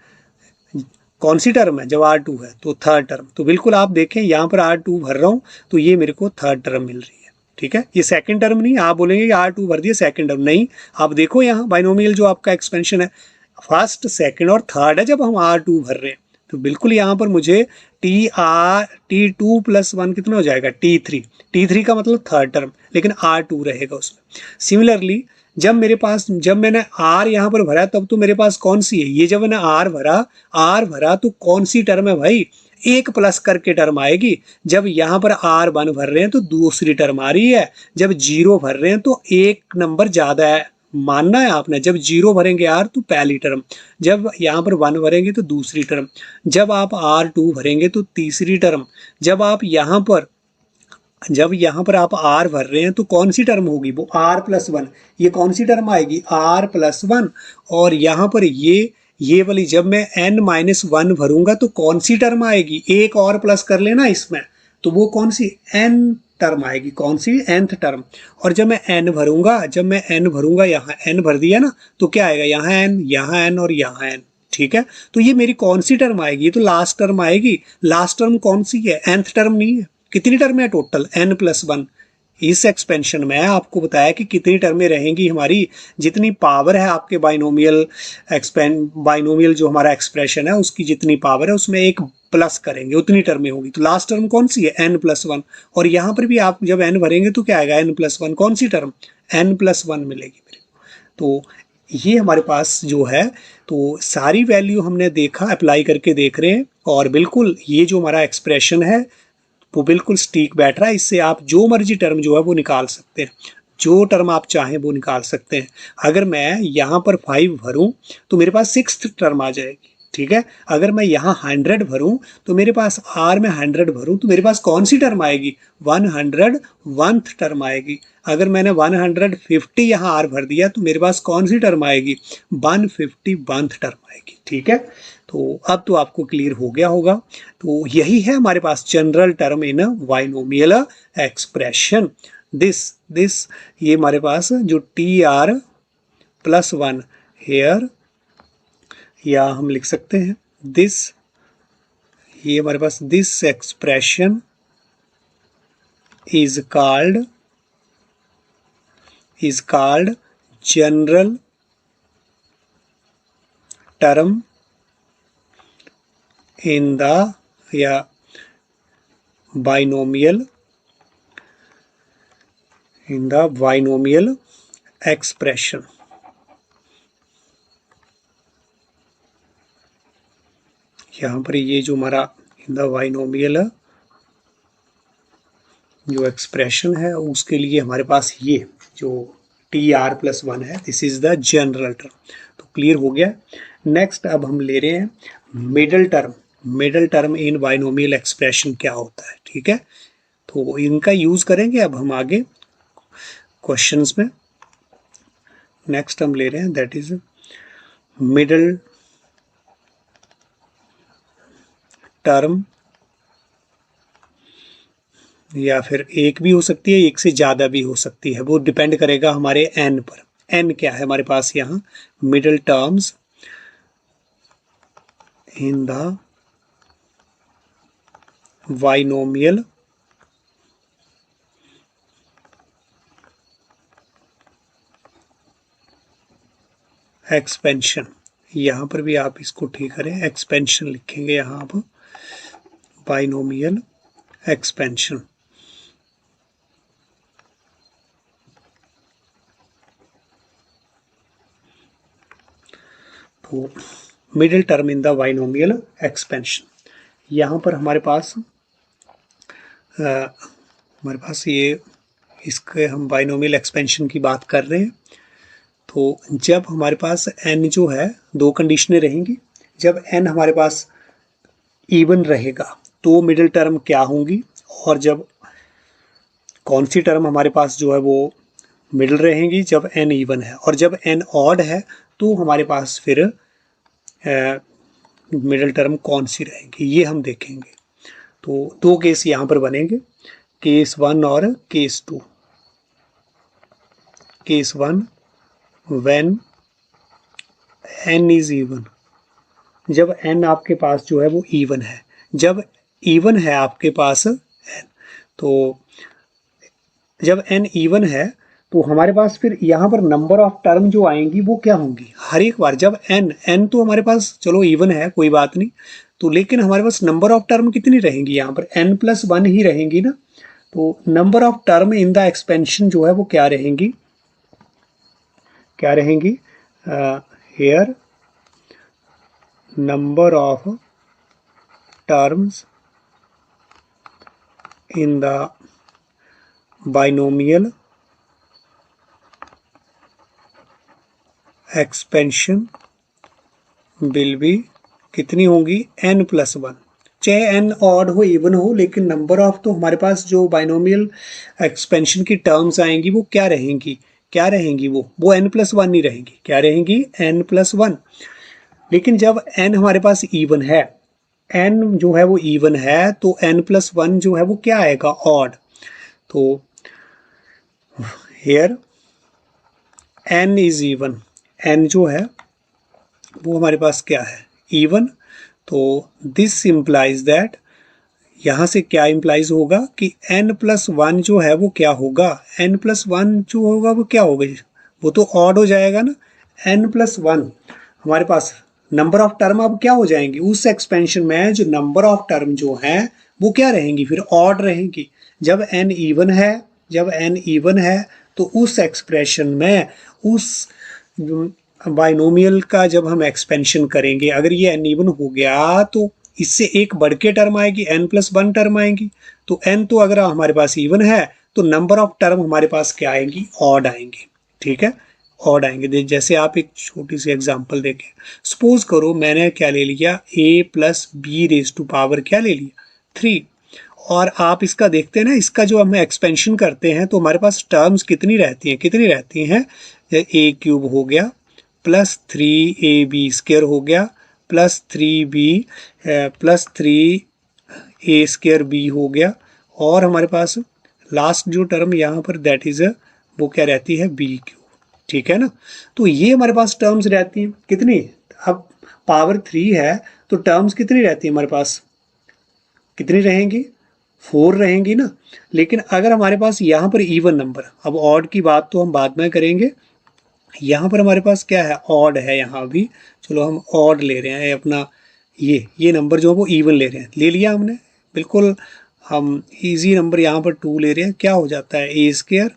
कौन सी टर्म है, जब R2 है तो थर्ड टर्म। तो बिल्कुल आप देखें यहाँ पर R2 भर रहा हूँ तो ये मेरे को थर्ड टर्म मिल रही है, ठीक है। ये सेकंड टर्म नहीं, आप बोलेंगे कि R2 भर दिया सेकंड टर्म, नहीं। आप देखो यहाँ बाइनोमियल जो आपका एक्सपेंशन है, फर्स्ट, सेकंड और थर्ड है जब हम R2 भर रहे हैं। तो बिल्कुल यहाँ पर मुझे T2 + 1 कितना हो जाएगा, T3। T3 का मतलब थर्ड टर्म, लेकिन R2 रहेगा उसमें। सिमिलरली जब मैंने R यहाँ पर भरा तब तो मेरे पास कौन सी है, ये जब मैंने R भरा तो कौन सी टर्म है भाई, एक प्लस करके टर्म आएगी। जब यहाँ पर R1 भर रहे हैं तो दूसरी टर्म आ रही है, जब 0 भर रहे हैं तो एक नंबर ज़्यादा है, मानना है आपने। जब 0 भरेंगे R तो पहली टर्म, जब यहाँ पर 1 भरेंगे तो दूसरी टर्म, जब आप R2 भरेंगे तो तीसरी टर्म, जब यहाँ पर आप R भर रहे हैं तो कौन सी टर्म होगी, वो R + 1। ये कौन सी टर्म आएगी, R + 1। और यहाँ पर ये वाली जब मैं n-1 भरूंगा तो कौन सी टर्म आएगी, एक और प्लस कर लेना इसमें, तो वो कौन सी, n टर्म आएगी, कौन सी, nth टर्म। और जब मैं n भरूंगा, यहाँ n भर दिया ना, तो क्या आएगा, यहाँ n और यहाँ n, ठीक है। तो ये मेरी कौन सी टर्म आएगी? ये तो लास्ट टर्म आएगी। लास्ट टर्म कौन सी है? nth टर्म नहीं है। कितनी टर्म है टोटल? n+1। इस एक्सपेंशन में आपको बताया कि कितनी टर्में रहेंगी हमारी, जितनी पावर है आपके बाइनोमियल जो हमारा एक्सप्रेशन है उसकी जितनी पावर है उसमें एक प्लस करेंगे उतनी टर्में होंगी। तो लास्ट टर्म कौन सी है? n+1। और यहाँ पर भी आप जब n भरेंगे तो क्या आएगा? n+1। कौन सी टर्म? n+1 मिलेगी मेरे को। तो ये हमारे पास जो है, तो सारी वैल्यू हमने देखा, अप्लाई करके देख रहे हैं, और बिल्कुल ये जो हमारा एक्सप्रेशन है वो बिल्कुल स्टीक बैठ रहा है। इससे आप जो मर्जी टर्म जो है वो निकाल सकते हैं, जो टर्म आप चाहें वो निकाल सकते हैं। अगर मैं यहाँ पर 5 भरूं तो मेरे पास 6th टर्म आ जाएगी, ठीक है। अगर मैं यहाँ 100 भरूं तो मेरे पास आर में 100 भरूं तो मेरे पास कौन सी टर्म आएगी? 101th टर्म आएगी। अगर मैंने 150 यहाँ आर भर दिया तो मेरे पास कौन सी टर्म आएगी? 151th टर्म आएगी, ठीक है। तो अब तो आपको क्लियर हो गया होगा। तो यही है हमारे पास general term in binomial expression. This ये हमारे पास जो TR+1 हेयर, या हम लिख सकते हैं दिस, ये हमारे पास this expression is called general term in the या बाइनोमियल एक्सप्रेशन। यहाँ पर ये जो हमारा इन द बाइनोमियल जो एक्सप्रेशन है उसके लिए हमारे पास ये जो TR+1 है, this is the general term. तो क्लियर हो गया। नेक्स्ट अब हम ले रहे हैं middle term. Middle term in binomial expression क्या होता है, ठीक है। तो इनका यूज करेंगे अब हम आगे क्वेश्चंस में। नेक्स्ट हम ले रहे हैं दैट इज मिडल टर्म, या फिर एक भी हो सकती है, एक से ज़्यादा भी हो सकती है, वो डिपेंड करेगा हमारे n पर। n क्या है हमारे पास यहाँ? Middle terms in the binomial expansion. यहाँ पर भी आप इसको ठीक करें, एक्सपेंशन लिखेंगे यहाँ आप, बाइनोमियल एक्सपेंशन। तो middle term in the binomial expansion, यहाँ पर हमारे पास ये इसके हम बाइनोमियल एक्सपेंशन की बात कर रहे हैं। तो जब हमारे पास n जो है, दो कंडीशनें रहेंगी। जब n हमारे पास इवन रहेगा तो मिडिल टर्म क्या होंगी, और जब कौन सी टर्म हमारे पास जो है वो मिडिल रहेंगी? जब n इवन है। और जब n ऑड है तो हमारे पास फिर मिडिल टर्म कौन सी रहेंगी, ये हम देखेंगे। तो दो केस यहाँ पर बनेंगे, केस 1 और case 2। Case 1 when n is even, जब n आपके पास जो है वो इवन है। जब इवन है आपके पास n, तो जब n इवन है तो हमारे पास फिर यहाँ पर नंबर ऑफ टर्म जो आएंगी वो क्या होंगी? हर एक बार जब n तो हमारे पास चलो इवन है, कोई बात नहीं, तो लेकिन हमारे पास नंबर ऑफ टर्म कितनी रहेंगी? यहाँ पर n+1 ही रहेंगी ना। तो number of term in the expansion जो है वो क्या रहेंगी? Here number of terms in the binomial expansion will be, कितनी होंगी? n+1। चाहे n ऑड हो इवन हो, लेकिन नंबर ऑफ तो हमारे पास जो बाइनोमियल एक्सपेंशन की टर्म्स आएंगी वो क्या रहेंगी? वो n+1 नहीं रहेंगी। क्या रहेंगी? n+1। लेकिन जब n हमारे पास इवन है, n जो है वो इवन है, तो n+1 जो है वो क्या आएगा? ऑड। तो here n is even, n जो है वो हमारे पास क्या है? इवन। तो दिस इम्प्लाइज दैट, यहाँ से क्या इम्प्लाइज होगा कि n+1 जो है वो क्या होगा, n+1 जो होगा वो क्या होगा, वो तो ऑड हो जाएगा ना। n+1 हमारे पास नंबर ऑफ टर्म अब क्या हो जाएंगी, उस एक्सपेंशन में जो नंबर ऑफ टर्म जो है वो क्या रहेंगी, फिर ऑड रहेंगी। जब n इवन है, जब n इवन है तो उस एक्सप्रेशन में उस बाइनोमियल का जब हम एक्सपेंशन करेंगे, अगर ये n इवन हो गया तो इससे एक बढ़ के टर्म आएगी, n+1 टर्म आएंगी। तो n तो अगर हमारे पास इवन है तो नंबर ऑफ टर्म हमारे पास क्या आएंगी, ऑड आएंगी। ठीक है, ऑड आएंगे। जैसे आप एक छोटी सी एग्जांपल देखें, सपोज करो मैंने क्या ले लिया, a+b⁻³ क्या ले लिया, 3। और आप इसका देखते हैं ना, इसका जो हम एक्सपेंशन करते हैं तो हमारे पास टर्म्स कितनी रहती हैं, कितनी रहती हैं, a³ हो गया प्लस 3ab² हो गया प्लस 3a² हो गया, और हमारे पास लास्ट जो टर्म यहाँ पर दैट इज वो क्या रहती है, b³। ठीक है ना, तो ये हमारे पास टर्म्स रहती हैं कितनी, अब पावर 3 है तो टर्म्स कितनी रहती है हमारे पास, कितनी रहेंगी, 4 रहेंगी ना। लेकिन अगर हमारे पास यहाँ पर इवन नंबर, अब ऑड की बात तो हम बाद में करेंगे, यहाँ पर हमारे पास क्या है, ऑड है यहाँ भी, चलो हम ऑड ले रहे हैं अपना, ये नंबर जो है वो इवन ले रहे हैं, ले लिया हमने बिल्कुल। हम इजी नंबर यहाँ पर 2 ले रहे हैं, क्या हो जाता है, a²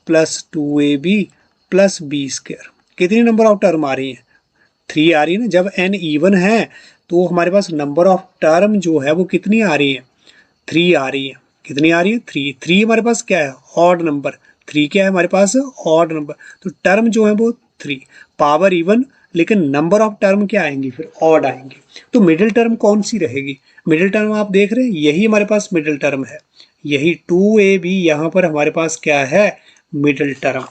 plus 2ab plus b²। कितनी नंबर ऑफ टर्म आ रही है, 3 आ रही है ना। जब n इवन है तो हमारे पास नंबर ऑफ टर्म जो है वो कितनी आ रही है, 3 आ रही है। कितनी आ रही है, 3। 3 हमारे पास क्या है, ऑड नंबर, 3 क्या है हमारे पास, ऑड नंबर। तो टर्म जो है वो 3, पावर इवन, लेकिन नंबर ऑफ टर्म क्या आएंगी, फिर ऑड आएंगी। तो मिडिल टर्म कौन सी रहेगी, मिडिल टर्म आप देख रहे हैं, यही हमारे पास मिडिल टर्म है, यही 2ab यहाँ पर हमारे पास क्या है, मिडिल टर्म।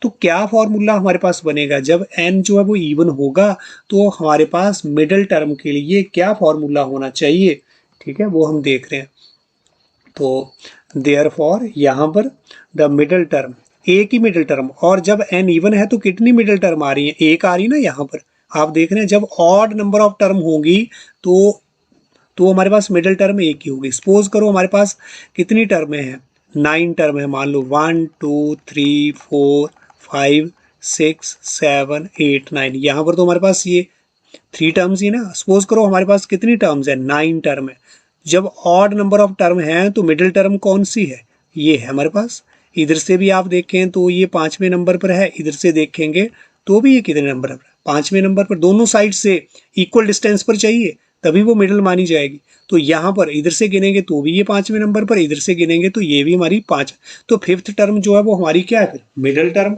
तो क्या फॉर्मूला हमारे पास बनेगा, जब n जो है वो इवन होगा तो हमारे पास मिडिल टर्म के लिए क्या फॉर्मूला होना चाहिए, ठीक है, वो हम देख रहे हैं। तो देयरफॉर यहाँ पर द मिडिल टर्म, एक ही मिडिल टर्म, और जब n इवन है तो कितनी मिडिल टर्म आ रही है, एक आ रही है ना। यहाँ पर आप देख रहे हैं जब ऑड नंबर ऑफ टर्म होगी तो हमारे पास मिडिल टर्म एक ही होगी। सपोज करो हमारे पास कितनी टर्में हैं, 9 टर्म है, मान लो 1 2 3 4 5 6 7 8 9, यहाँ पर तो हमारे पास ये 3 टर्म्स ही ना। सपोज करो हमारे पास कितनी टर्म्स है, 9 टर्म है। जब ऑड नंबर ऑफ टर्म है तो मिडिल टर्म कौन सी है, ये है हमारे पास। इधर से भी आप देखें तो ये 5वें नंबर पर है, इधर से देखेंगे तो भी ये कितने नंबर पर, 5वें नंबर पर। दोनों साइड से इक्वल डिस्टेंस पर चाहिए तभी वो मिडिल मानी जाएगी। तो यहाँ पर इधर से गिनेंगे तो भी ये 5वें नंबर पर, इधर से गिनेंगे तो ये भी हमारी 5। तो 5th टर्म जो है वो हमारी क्या है, फिर मिडिल टर्म।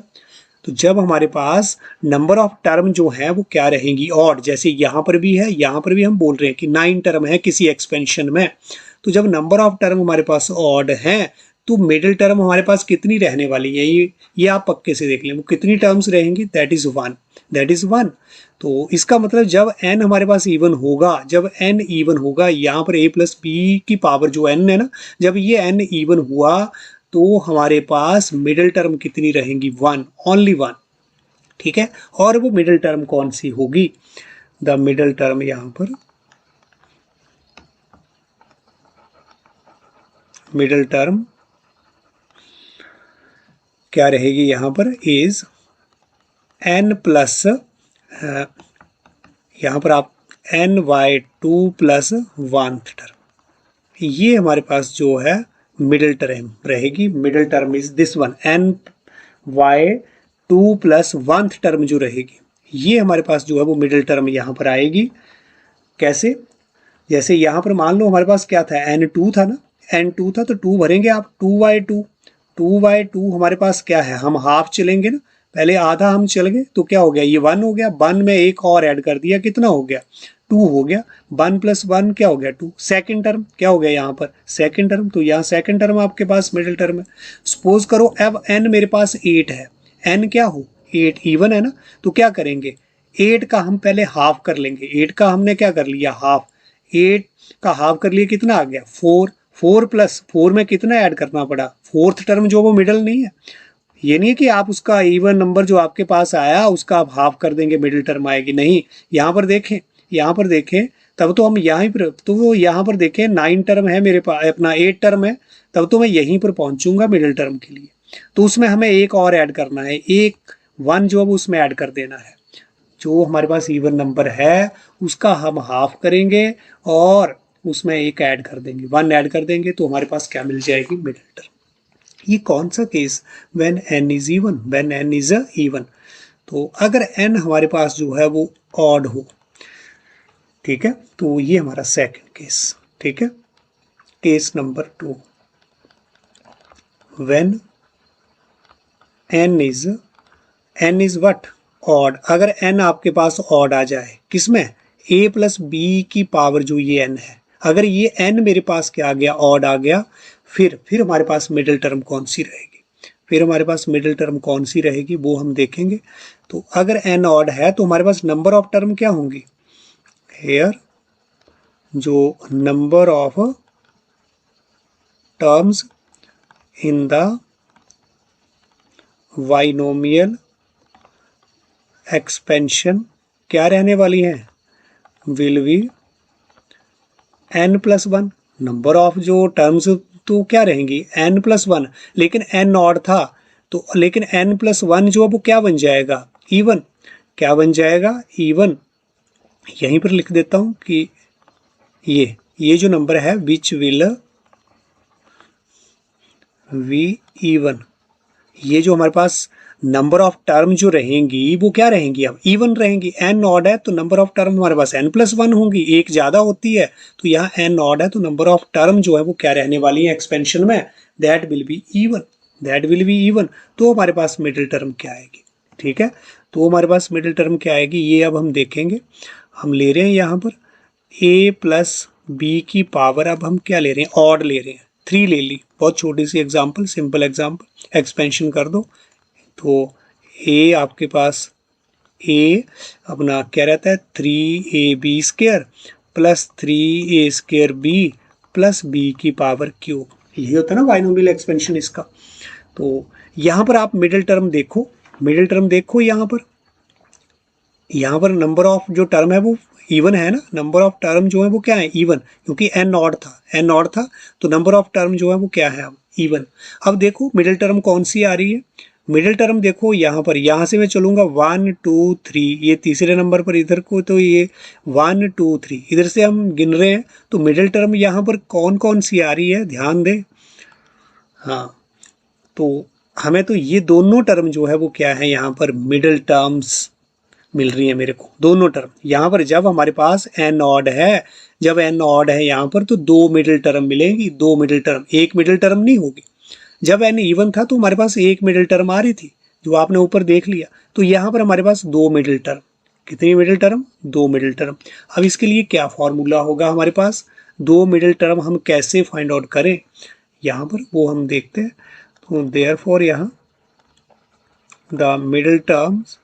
तो जब हमारे पास नंबर ऑफ टर्म जो है वो क्या रहेंगी, ऑड, जैसे यहाँ पर भी है, यहाँ पर भी हम बोल रहे हैं कि 9 टर्म है किसी एक्सपेंशन में। तो जब नंबर ऑफ टर्म हमारे पास ऑड है तो मिडिल टर्म हमारे पास कितनी रहने वाली है, ये आप पक्के से देख लें, वो कितनी टर्म्स रहेंगी, दैट इज 1, दैट इज 1। तो इसका मतलब जब n हमारे पास इवन होगा, जब n इवन होगा, यहाँ पर a+b की पावर जो n है ना, जब ये n इवन हुआ तो हमारे पास मिडिल टर्म कितनी रहेंगी, 1, ओनली 1। ठीक है, और वो मिडिल टर्म कौन सी होगी, द मिडिल टर्म यहाँ पर मिडिल टर्म क्या रहेगी, यहाँ पर इज n प्लस, यहाँ पर आप n/2 प्लस 1th टर्म, ये हमारे पास जो है मिडिल टर्म रहेगी। Middle term is this one, n/2 plus 1th term जो रहेगी, ये हमारे पास जो है वो मिडिल टर्म यहाँ पर आएगी। कैसे, जैसे यहाँ पर मान लो हमारे पास क्या था, n2 था ना, n2 था तो 2 भरेंगे आप, 2/2, 2/2 हमारे पास क्या है, हम हाफ चलेंगे ना, पहले आधा हम चल गए तो क्या हो गया, ये 1 हो गया, 1 में एक और ऐड कर दिया, कितना हो गया, 2 हो गया, 1 + 1 क्या हो गया, 2। सेकेंड टर्म क्या हो गया यहाँ पर, सेकेंड टर्म, तो यहाँ सेकेंड टर्म आपके पास मिडिल टर्म है। सपोज करो अब n मेरे पास 8 है, n क्या हो, 8 इवन है ना, तो क्या करेंगे, 8 का हम पहले हाफ कर लेंगे, 8 का हमने क्या कर लिया, हाफ, 8 का हाफ कर लिए, कितना आ गया, 4, 4 + 4 में कितना ऐड करना पड़ा, 4th टर्म जो वो मिडिल नहीं है। ये नहीं है कि आप उसका इवन नंबर जो आपके पास आया उसका आप हाफ कर देंगे मिडिल टर्म आएगी, नहीं। यहाँ पर देखें यहाँ पर देखें तब तो हम यहाँ पर, तो वो यहाँ पर देखें 9 टर्म है मेरे पास, अपना 8 टर्म है, तब तो मैं यहीं पर पहुंचूंगा मिडिल टर्म के लिए। तो उसमें हमें एक और ऐड करना है, एक 1 जो अब उसमें ऐड कर देना है। जो हमारे पास इवन नंबर है उसका हम हाफ करेंगे और उसमें एक ऐड कर देंगे, 1 ऐड कर देंगे, तो हमारे पास क्या मिल जाएगी, मिडिल टर्म। ये कौन सा case, when n is even, when n is even. तो अगर n हमारे पास जो है वो ऑड हो, ठीक है, तो ये हमारा सेकंड केस, ठीक है। Case number 2, when n is what, odd. अगर n आपके पास ऑड आ जाए, किसमें, a प्लस b की पावर जो ये n है, अगर ये n मेरे पास क्या आ गया, ऑड आ गया, फिर हमारे पास मिडिल टर्म कौन सी रहेगी, फिर हमारे पास मिडिल टर्म कौन सी रहेगी वो हम देखेंगे। तो अगर n ऑड है तो हमारे पास नंबर ऑफ टर्म क्या होंगी, हेयर जो number of terms in the binomial expansion क्या रहने वाली है, will be n+1। Number of जो टर्म्स तो क्या रहेंगी, n+1, लेकिन n ऑड था तो, लेकिन n+1 जो अब वो क्या बन जाएगा, इवन। क्या बन जाएगा, इवन। यहीं पर लिख देता हूं कि ये जो नंबर है विच विल वी इवन, ये जो हमारे पास नंबर ऑफ टर्म जो रहेंगी वो क्या रहेंगी, अब इवन रहेंगी। n ऑड है तो नंबर ऑफ टर्म हमारे पास n+1 होंगी, एक ज्यादा होती है, तो यहाँ n ऑड है तो नंबर ऑफ टर्म जो है वो क्या रहने वाली है एक्सपेंशन में, that will be even, that will be even. तो हमारे पास मिडिल टर्म क्या आएगी, ठीक है। तो हमारे पास मिडिल टर्म क्या आएगी, ये अब हम देखेंगे। हम ले रहे हैं यहाँ पर a प्लस बी की पावर, अब हम क्या ले रहे हैं, ऑड ले रहे हैं, 3 ले ली, बहुत छोटी सी एग्जाम्पल, सिंपल एग्जाम्पल, एक्सपेंशन कर दो। तो a आपके पास a अपना क्या रहता है 3ab² plus 3a² b plus b की पावर क्यूब, यही होता है ना बाइनोमियल एक्सपेंशन इसका। तो यहाँ पर आप मिडिल टर्म देखो, मिडिल टर्म देखो, यहाँ पर नंबर ऑफ जो टर्म है वो इवन है ना, नंबर ऑफ टर्म जो है वो क्या है, इवन, क्योंकि n ऑड था, n ऑड था तो नंबर ऑफ टर्म जो है वो क्या है, अब इवन। अब देखो मिडिल टर्म कौन सी आ रही है, मिडिल टर्म देखो यहाँ पर, यहाँ से मैं चलूंगा 1 2 3, ये तीसरे नंबर पर इधर को, तो ये 1 2 3 इधर से हम गिन रहे हैं, तो मिडिल टर्म यहाँ पर कौन कौन सी आ रही है, ध्यान दें। हाँ, तो हमें तो ये दोनों टर्म जो है वो क्या है, यहाँ पर मिडिल टर्म्स मिल रही है मेरे को, दोनों टर्म। यहाँ पर जब हमारे पास n ऑड है, जब n ऑड है यहाँ पर, तो 2 मिडिल टर्म मिलेंगी, 2 मिडिल टर्म, एक मिडिल टर्म नहीं होगी। जब n इवन था तो हमारे पास एक मिडिल टर्म आ रही थी, जो आपने ऊपर देख लिया। तो यहाँ पर हमारे पास 2 मिडिल टर्म, कितनी मिडिल टर्म, 2 मिडिल टर्म। अब इसके लिए क्या फॉर्मूला होगा हमारे पास, 2 मिडिल टर्म हम कैसे फाइंड आउट करें, यहाँ पर वो हम देखते हैं। तो देयरफॉर यहाँ द मिडिल टर्म्स,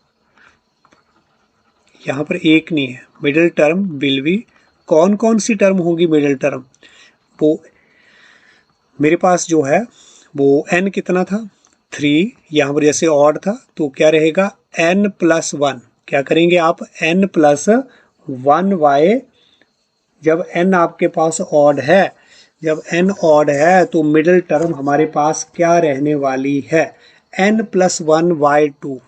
यहाँ पर एक नहीं है, मिडिल टर्म विल बी, कौन कौन सी टर्म होगी मिडिल टर्म, वो मेरे पास जो है वो n कितना था, 3, यहाँ पर जैसे ऑड था तो क्या रहेगा n+1, क्या करेंगे आप, n+1y। जब n आपके पास ऑड है, जब n ऑड है तो मिडिल टर्म हमारे पास क्या रहने वाली है, n+1y2।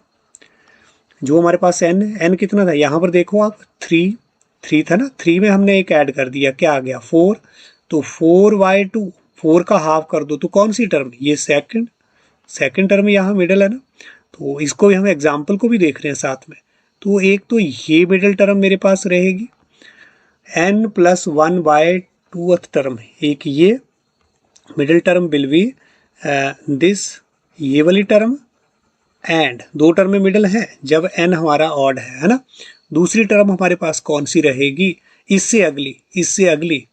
जो हमारे पास n कितना था, यहाँ पर देखो आप 3 था ना, 3 में हमने एक ऐड कर दिया, क्या आ गया 4, तो 4y2, 4 का हाफ कर दो तो कौन सी टर्म, ये सेकंड टर्म यहाँ मिडिल है ना। तो इसको भी हम एग्जाम्पल को भी देख रहे हैं साथ में। तो एक तो ये मिडिल टर्म मेरे पास रहेगी, n+1/2 टर्म, एक ये middle term will be this, ये वाली टर्म, एंड 2 टर्म में मिडिल है जब n हमारा ऑड है ना। दूसरी टर्म हमारे पास कौन सी रहेगी, इससे अगली,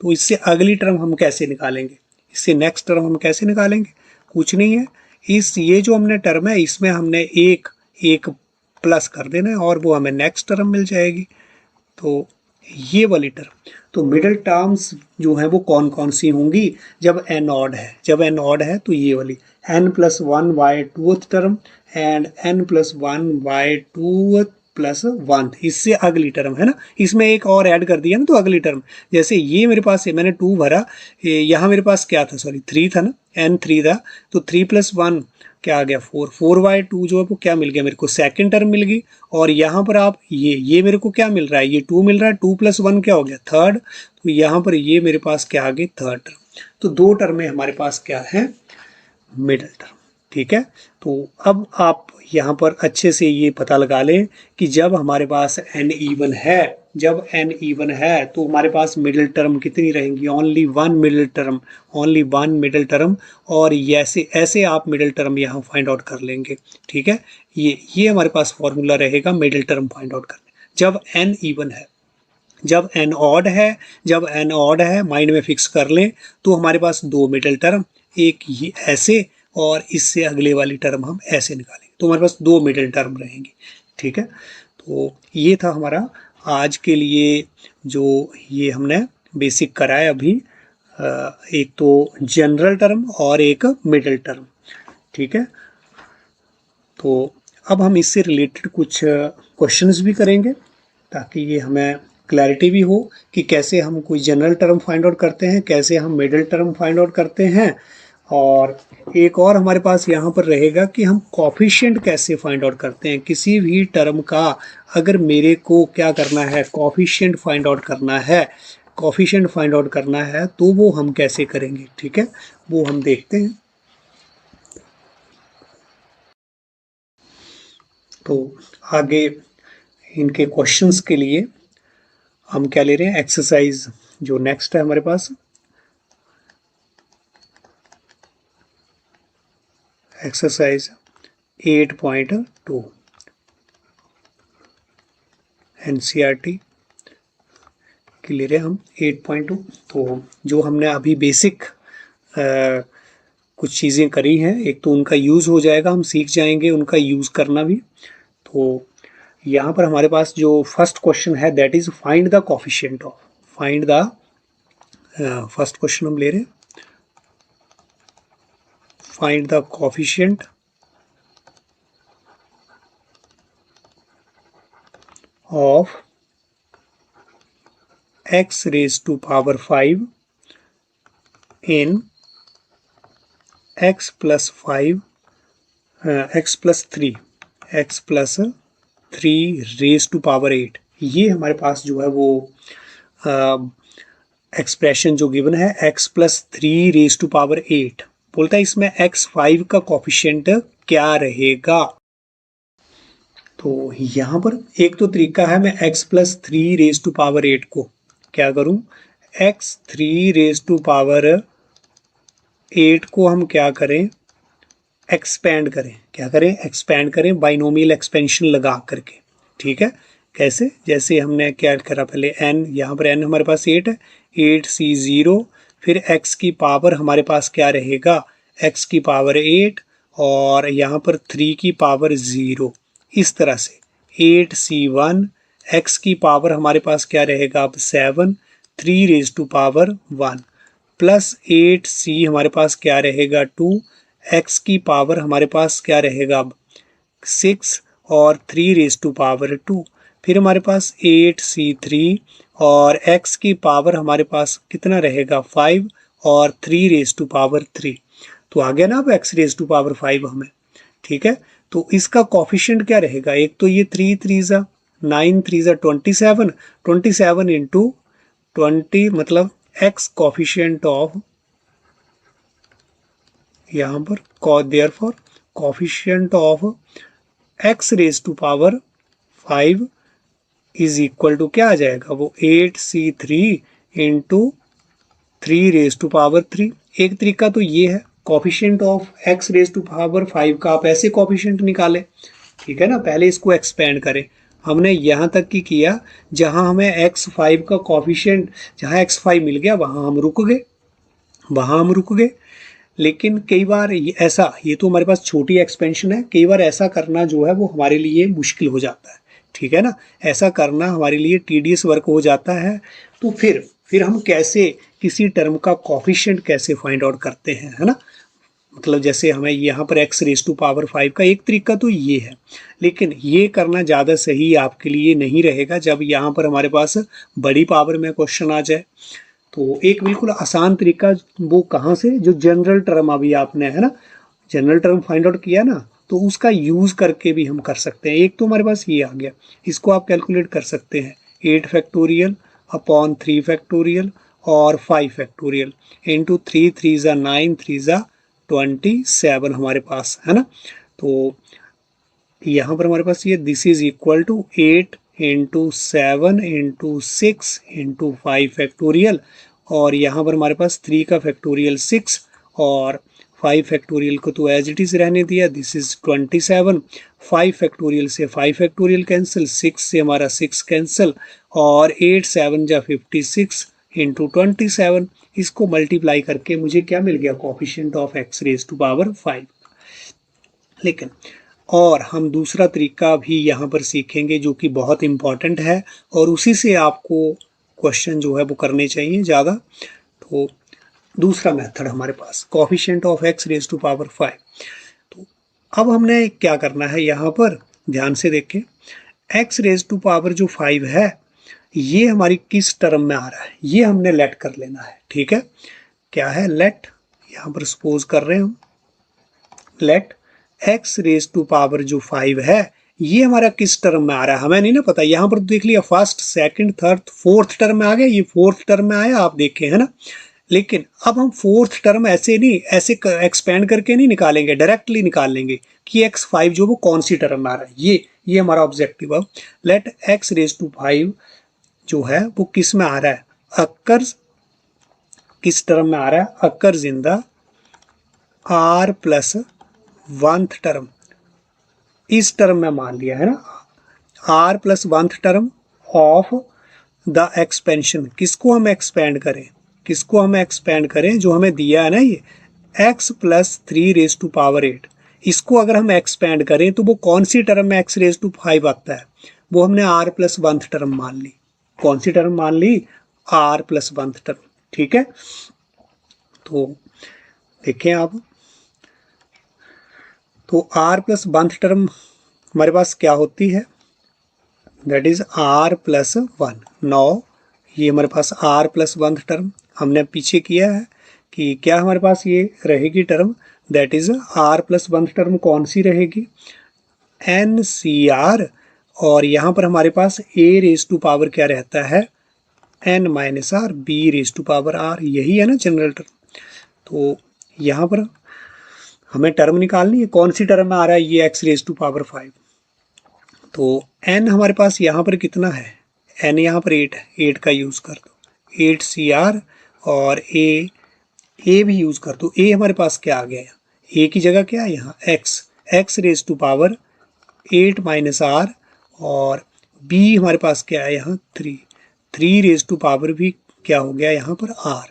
तो इससे अगली टर्म हम कैसे निकालेंगे, इससे नेक्स्ट टर्म हम कैसे निकालेंगे, कुछ नहीं है, ये जो हमने टर्म है इसमें हमने एक प्लस कर देना है और वो हमें नेक्स्ट टर्म मिल जाएगी, तो ये वाली टर्म। तो मिडिल टर्म्स जो है वो कौन कौन सी होंगी, जब n ऑड है, जब n ऑड है तो ये वाली n+1/2 term and n+1/2 plus 1, इससे अगली टर्म है ना, इसमें एक और ऐड कर दिया ना तो अगली टर्म, जैसे ये मेरे पास है, मैंने 2 भरा, यहाँ मेरे पास क्या था, सॉरी 3 था ना, n3 था, तो 3 प्लस 1 क्या आ गया 4, 4/2 जो है वो क्या मिल गया मेरे को, सेकंड टर्म मिल गई। और यहाँ पर आप ये मेरे को क्या मिल रहा है, ये 2 मिल रहा है, 2 प्लस 1 क्या हो गया थर्ड, तो यहाँ पर ये मेरे पास क्या आ गई थर्ड टर्म। तो 2 टर्म में हमारे पास क्या है, मिडल टर्म। ठीक है, तो अब आप यहाँ पर अच्छे से ये पता लगा लें कि जब हमारे पास n इवन है, जब n इवन है तो हमारे पास मिडिल टर्म कितनी रहेंगी, only one middle term, only one middle term. और ऐसे ऐसे आप मिडिल टर्म यहाँ फाइंड आउट कर लेंगे। ठीक है, ये हमारे पास फॉर्मूला रहेगा मिडिल टर्म फाइंड आउट करने, जब n इवन है। जब n ऑड है, जब n ऑड है माइंड में फिक्स कर लें, तो हमारे पास 2 मिडिल टर्म, एक ये ऐसे और इससे अगले वाली टर्म हम ऐसे निकालेंगे, तो हमारे पास 2 मिडिल टर्म रहेंगी। ठीक है, तो ये था हमारा आज के लिए जो ये हमने बेसिक कराया अभी, एक तो जनरल टर्म और एक मिडिल टर्म। ठीक है, तो अब हम इससे रिलेटेड कुछ क्वेश्चंस भी करेंगे ताकि ये हमें क्लैरिटी भी हो कि कैसे हम कोई जनरल टर्म फाइंड आउट करते हैं, कैसे हम मिडिल टर्म फाइंड आउट करते हैं। और एक और हमारे पास यहाँ पर रहेगा कि हम कॉफिशिएंट कैसे फाइंड आउट करते हैं किसी भी टर्म का। अगर मेरे को क्या करना है, कॉफिशिएंट फाइंड आउट करना है, कॉफिशिएंट फाइंड आउट करना है, तो वो हम कैसे करेंगे। ठीक है, वो हम देखते हैं। तो आगे इनके क्वेश्चंस के लिए हम क्या ले रहे हैं, एक्सरसाइज जो नेक्स्ट है हमारे पास, एक्सरसाइज 8.2 एनसीईआरटी के ले रहे हैं हम 8.2। तो जो हमने अभी बेसिक कुछ चीज़ें करी हैं, एक तो उनका यूज़ हो जाएगा, हम सीख जाएंगे उनका यूज़ करना भी। तो यहाँ पर हमारे पास जो फर्स्ट क्वेश्चन है that is find the coefficient of, find the, first question हम ले रहे हैं, find the coefficient of x raised to power 5 in x plus 5 x plus 3 x plus 3 raised to power 8। ये हमारे पास जो है वो एक्सप्रेशन जो गिवन है x plus 3 raised to power 8, बोलता है इसमें x5 का कॉफिशिएंट क्या रहेगा। तो यहाँ पर एक तो तरीका है, मैं x plus 3 raised to power 8 को क्या करूं, x3 raised to power 8 को हम क्या करें, एक्सपेंड करें, क्या करें, एक्सपेंड करें बाइनोमियल एक्सपेंशन लगा करके। ठीक है, कैसे, जैसे हमने क्या करा पहले n, यहाँ पर n हमारे पास 8 है, 8c0, फिर x की पावर हमारे पास क्या रहेगा, x की पावर 8 और यहाँ पर 3 की पावर 0, इस तरह से 8c1, x की पावर हमारे पास क्या रहेगा अब 7, 3 raise to power 1 plus 8c हमारे पास क्या रहेगा 2, x की पावर हमारे पास क्या रहेगा अब 6 और 3 रेज टू पावर 2, फिर हमारे पास 8c3 और x की पावर हमारे पास कितना रहेगा 5 और 3 रेज टू पावर 3। तो आ गया ना अब x रेज टू पावर 5 हमें। ठीक है, तो इसका कॉफिशिएंट क्या रहेगा, एक तो ये 3 3 9 3 27, 27 इंटू 20 मतलब x कॉफिशिएंट ऑफ, यहाँ पर therefore coefficient of x raise to power 5 is equal to क्या आ जाएगा वो 8c3 into 3 raise to power 3। एक तरीका तो ये है coefficient of x raise to power 5 का आप ऐसे कॉफिशिएंट निकालें। ठीक है ना, पहले इसको एक्सपेंड करें, हमने यहाँ तक की किया जहाँ हमें x5 का कॉफिशिएंट, जहाँ x5 मिल गया वहाँ हम रुक गए, वहाँ हम रुक गए। लेकिन कई बार ऐसा, ये तो हमारे पास छोटी एक्सपेंशन है, कई बार ऐसा करना जो है वो हमारे लिए मुश्किल हो जाता है। ठीक है ना, ऐसा करना हमारे लिए टीडियस वर्क हो जाता है। तो फिर हम कैसे किसी टर्म का कॉफिशिएंट कैसे फाइंड आउट करते हैं, है ना, मतलब जैसे हमें यहाँ पर x रेज टू पावर 5 का एक तरीका तो ये है, लेकिन ये करना ज़्यादा सही आपके लिए नहीं रहेगा जब यहाँ पर हमारे पास बड़ी पावर में क्वेश्चन आ जाए। तो एक बिल्कुल आसान तरीका वो कहाँ से, जो जनरल टर्म अभी आपने है ना जनरल टर्म फाइंड आउट किया ना, तो उसका यूज़ करके भी हम कर सकते हैं। एक तो हमारे पास ये आ गया, इसको आप कैलकुलेट कर सकते हैं 8 फैक्टोरियल अपॉन 3 फैक्टोरियल और 5 फैक्टोरियल इंटू 3 3 ज़ा 9 3 ज़ा 27 हमारे पास है ना। तो यहाँ पर हमारे पास ये this is equal to 8 into 7 into 6 into 5 factorial, और यहाँ पर हमारे पास 3 का फैक्टोरियल 6 और 5 फैक्टोरियल को तो एज इट इज़ रहने दिया, दिस इज 27। 5 फैक्टोरियल से 5 फैक्टोरियल कैंसिल, 6 से हमारा 6 कैंसिल, और 8 7 जा 56 इंटू 27, इसको मल्टीप्लाई करके मुझे क्या मिल गया, coefficient of x raise to power 5। लेकिन और हम दूसरा तरीका भी यहाँ पर सीखेंगे जो कि बहुत इम्पॉर्टेंट है, और उसी से आपको क्वेश्चन जो है वो करने चाहिए ज़्यादा। तो दूसरा मेथड हमारे पास coefficient of x raise to power 5। तो अब हमने क्या करना है, यहाँ पर ध्यान से देखें, x रेज टू पावर जो 5 है ये हमारी किस टर्म में आ रहा है, ये हमने लेट कर लेना है। ठीक है, क्या है लेट, यहाँ पर सपोज कर रहे हैं हम let x raise to power जो 5 है ये हमारा किस टर्म में आ रहा है, हमें नहीं ना पता। यहाँ पर देख लिया first second third fourth term में आ गया, ये फोर्थ टर्म में आया आप देखें है ना। लेकिन अब हम फोर्थ टर्म ऐसे नहीं, ऐसे एक्सपेंड करके नहीं निकालेंगे, डायरेक्टली निकाल लेंगे कि x5 जो वो कौन सी टर्म में आ रहा है। ये हमारा ऑब्जेक्टिव है। लेट x रेज टू 5 जो है वो किस में आ रहा है, अक्कर्स किस टर्म में आ रहा है, occurs in the r plus 1th term, इस टर्म में मान लिया है ना, r plus 1th term of the expansion. किसको हम एक्सपेंड करें, किसको हम एक्सपेंड करें, जो हमें दिया है ना ये x plus 3 raise to power 8, इसको अगर हम एक्सपेंड करें तो वो कौन सी टर्म में x रेज टू 5 आता है, वो हमने r प्लस 1th टर्म मान ली। कौन सी टर्म मान ली, r प्लस 1th टर्म। ठीक है, तो देखें आप, तो r प्लस 1th टर्म हमारे पास क्या होती है, दैट इज r प्लस 1। नौ ये हमारे पास r प्लस 1th टर्म हमने पीछे किया है कि क्या हमारे पास ये रहेगी term, that is r plus 1th term कौन सी रहेगी, NCR, और यहाँ पर हमारे पास a रेज टू पावर क्या रहता है, n minus r, b raise to power r, यही है ना जनरल टर्म। तो यहाँ पर हमें टर्म निकालनी है, कौन सी टर्म में आ रहा है ये x रेज टू पावर 5। तो n हमारे पास यहाँ पर कितना है, n यहाँ पर 8 है, 8 का यूज़ कर दो, 8CR, और a भी यूज़ कर दो। a हमारे पास क्या आ गया, a की जगह क्या है यहाँ x raise to power 8 minus r, और b हमारे पास क्या है यहाँ 3 रेज टू पावर भी क्या हो गया यहाँ पर r।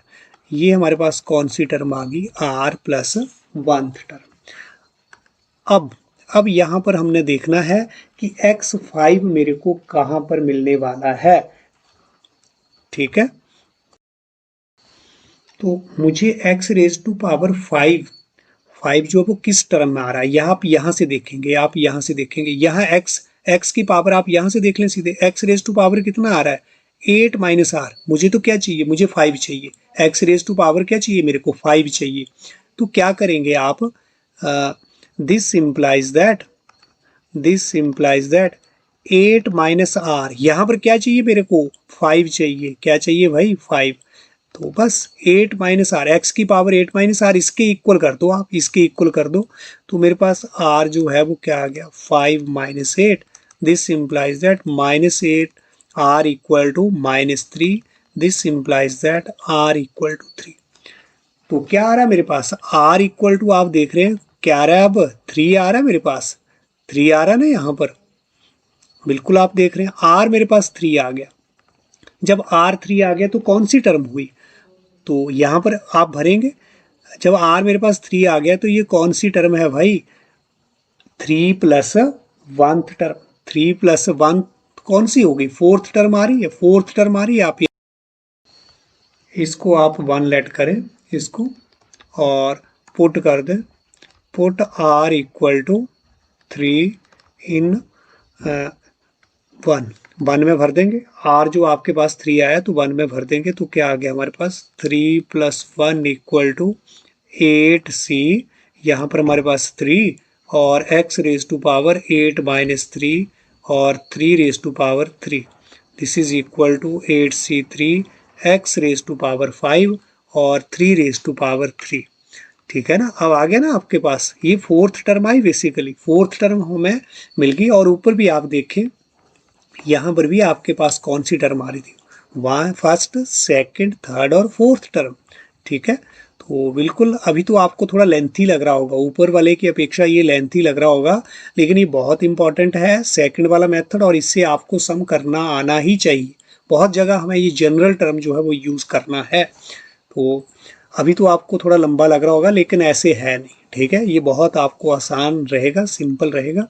ये हमारे पास कौन सी टर्म आ गई, r प्लस 1th टर्म। अब यहाँ पर हमने देखना है कि x5 मेरे को कहाँ पर मिलने वाला है। ठीक है, तो मुझे x रेज टू पावर 5 जो वो किस टर्म में आ रहा है, यह आप यहाँ से देखेंगे, आप यहाँ से देखेंगे, यहाँ x की पावर आप यहाँ से देख लें सीधे, x रेज टू पावर कितना आ रहा है 8 माइनस r। मुझे तो क्या चाहिए, मुझे 5 चाहिए, x रेज टू पावर क्या चाहिए मेरे को 5 चाहिए। तो क्या करेंगे आप, this implies that 8 minus r, यहाँ पर क्या चाहिए मेरे को 5 चाहिए, क्या चाहिए भाई 5। तो बस 8 माइनस आर, एक्स की पावर 8 माइनस आर, इसके इक्वल कर दो आप, इसके इक्वल कर दो, तो मेरे पास r जो है वो क्या आ गया 5 minus 8। This implies that minus 8 r equal to minus 3, this implies that r equal to 3। तो क्या आ रहा है मेरे पास, r इक्वल टू, आप देख रहे हैं क्या आ रहा है, अब 3 आ रहा है मेरे पास, 3 आ रहा है ना यहाँ पर, बिल्कुल आप देख रहे हैं r मेरे पास 3 आ गया। जब r 3 आ गया तो कौन सी टर्म हुई, तो यहाँ पर आप भरेंगे, जब r मेरे पास 3 आ गया तो ये कौन सी टर्म है भाई, 3 प्लस 1th टर्म। 3 प्लस 1 कौन सी हो गई, 4th टर्म आ रही है, 4th टर्म आ रही है। आप इसको आप 1 लेट करें इसको और पुट कर दें, पुट r इक्वल टू 3 इन 1 में भर देंगे। r जो आपके पास 3 आया तो 1 में भर देंगे, तो क्या आ गया हमारे पास 3 + 1 इक्वल टू 8c। यहाँ पर हमारे पास 3 और x raise to power 8 minus 3 और 3 raise to power 3। This is equal to 8c3 x raise to power 5 और 3 रेज टू पावर 3। ठीक है ना, अब आ गया ना आपके पास, ये फोर्थ टर्म आई, बेसिकली फोर्थ टर्म हमें मिल गई। और ऊपर भी आप देखें, यहाँ पर भी आपके पास कौन सी टर्म आ रही थी, वन, फर्स्ट, सेकंड, थर्ड और फोर्थ टर्म। ठीक है, तो बिल्कुल अभी तो आपको थोड़ा लेंथी लग रहा होगा, ऊपर वाले की अपेक्षा ये लेंथी लग रहा होगा, लेकिन ये बहुत इंपॉर्टेंट है सेकंड वाला मेथड, और इससे आपको सम करना आना ही चाहिए। बहुत जगह हमें ये जनरल टर्म जो है वो यूज़ करना है। तो अभी तो आपको थोड़ा लंबा लग रहा होगा, लेकिन ऐसे है नहीं। ठीक है, ये बहुत आपको आसान रहेगा, सिंपल रहेगा।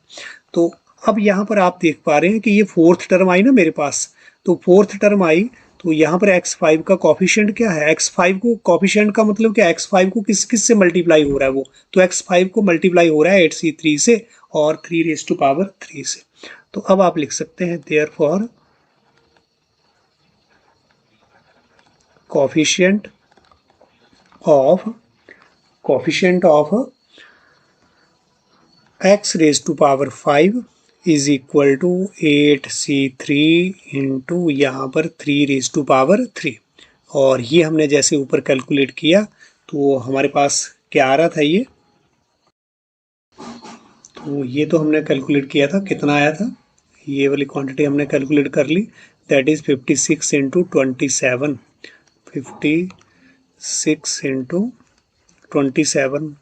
तो अब यहाँ पर आप देख पा रहे हैं कि ये फोर्थ टर्म आई ना मेरे पास, तो फोर्थ टर्म आई, तो यहाँ पर x5 का कॉफिशिएंट क्या है, x5 को कॉफिशिएंट का मतलब क्या, x5 को किस किस से मल्टीप्लाई हो रहा है वो, तो x5 को मल्टीप्लाई हो रहा है 8c3 से और 3 रेज टू पावर 3 से। तो अब आप लिख सकते हैं therefore coefficient of x raised to power 5 is equal to 8c3 into यहाँ पर 3 रेज टू पावर 3। और ये हमने जैसे ऊपर कैलकुलेट किया तो हमारे पास क्या आ रहा था, ये तो ये तो हमने कैलकुलेट किया था, कितना आया था, ये वाली क्वांटिटी हमने कैलकुलेट कर ली, दैट इज 56 इंटू 27, 56 इंटू 27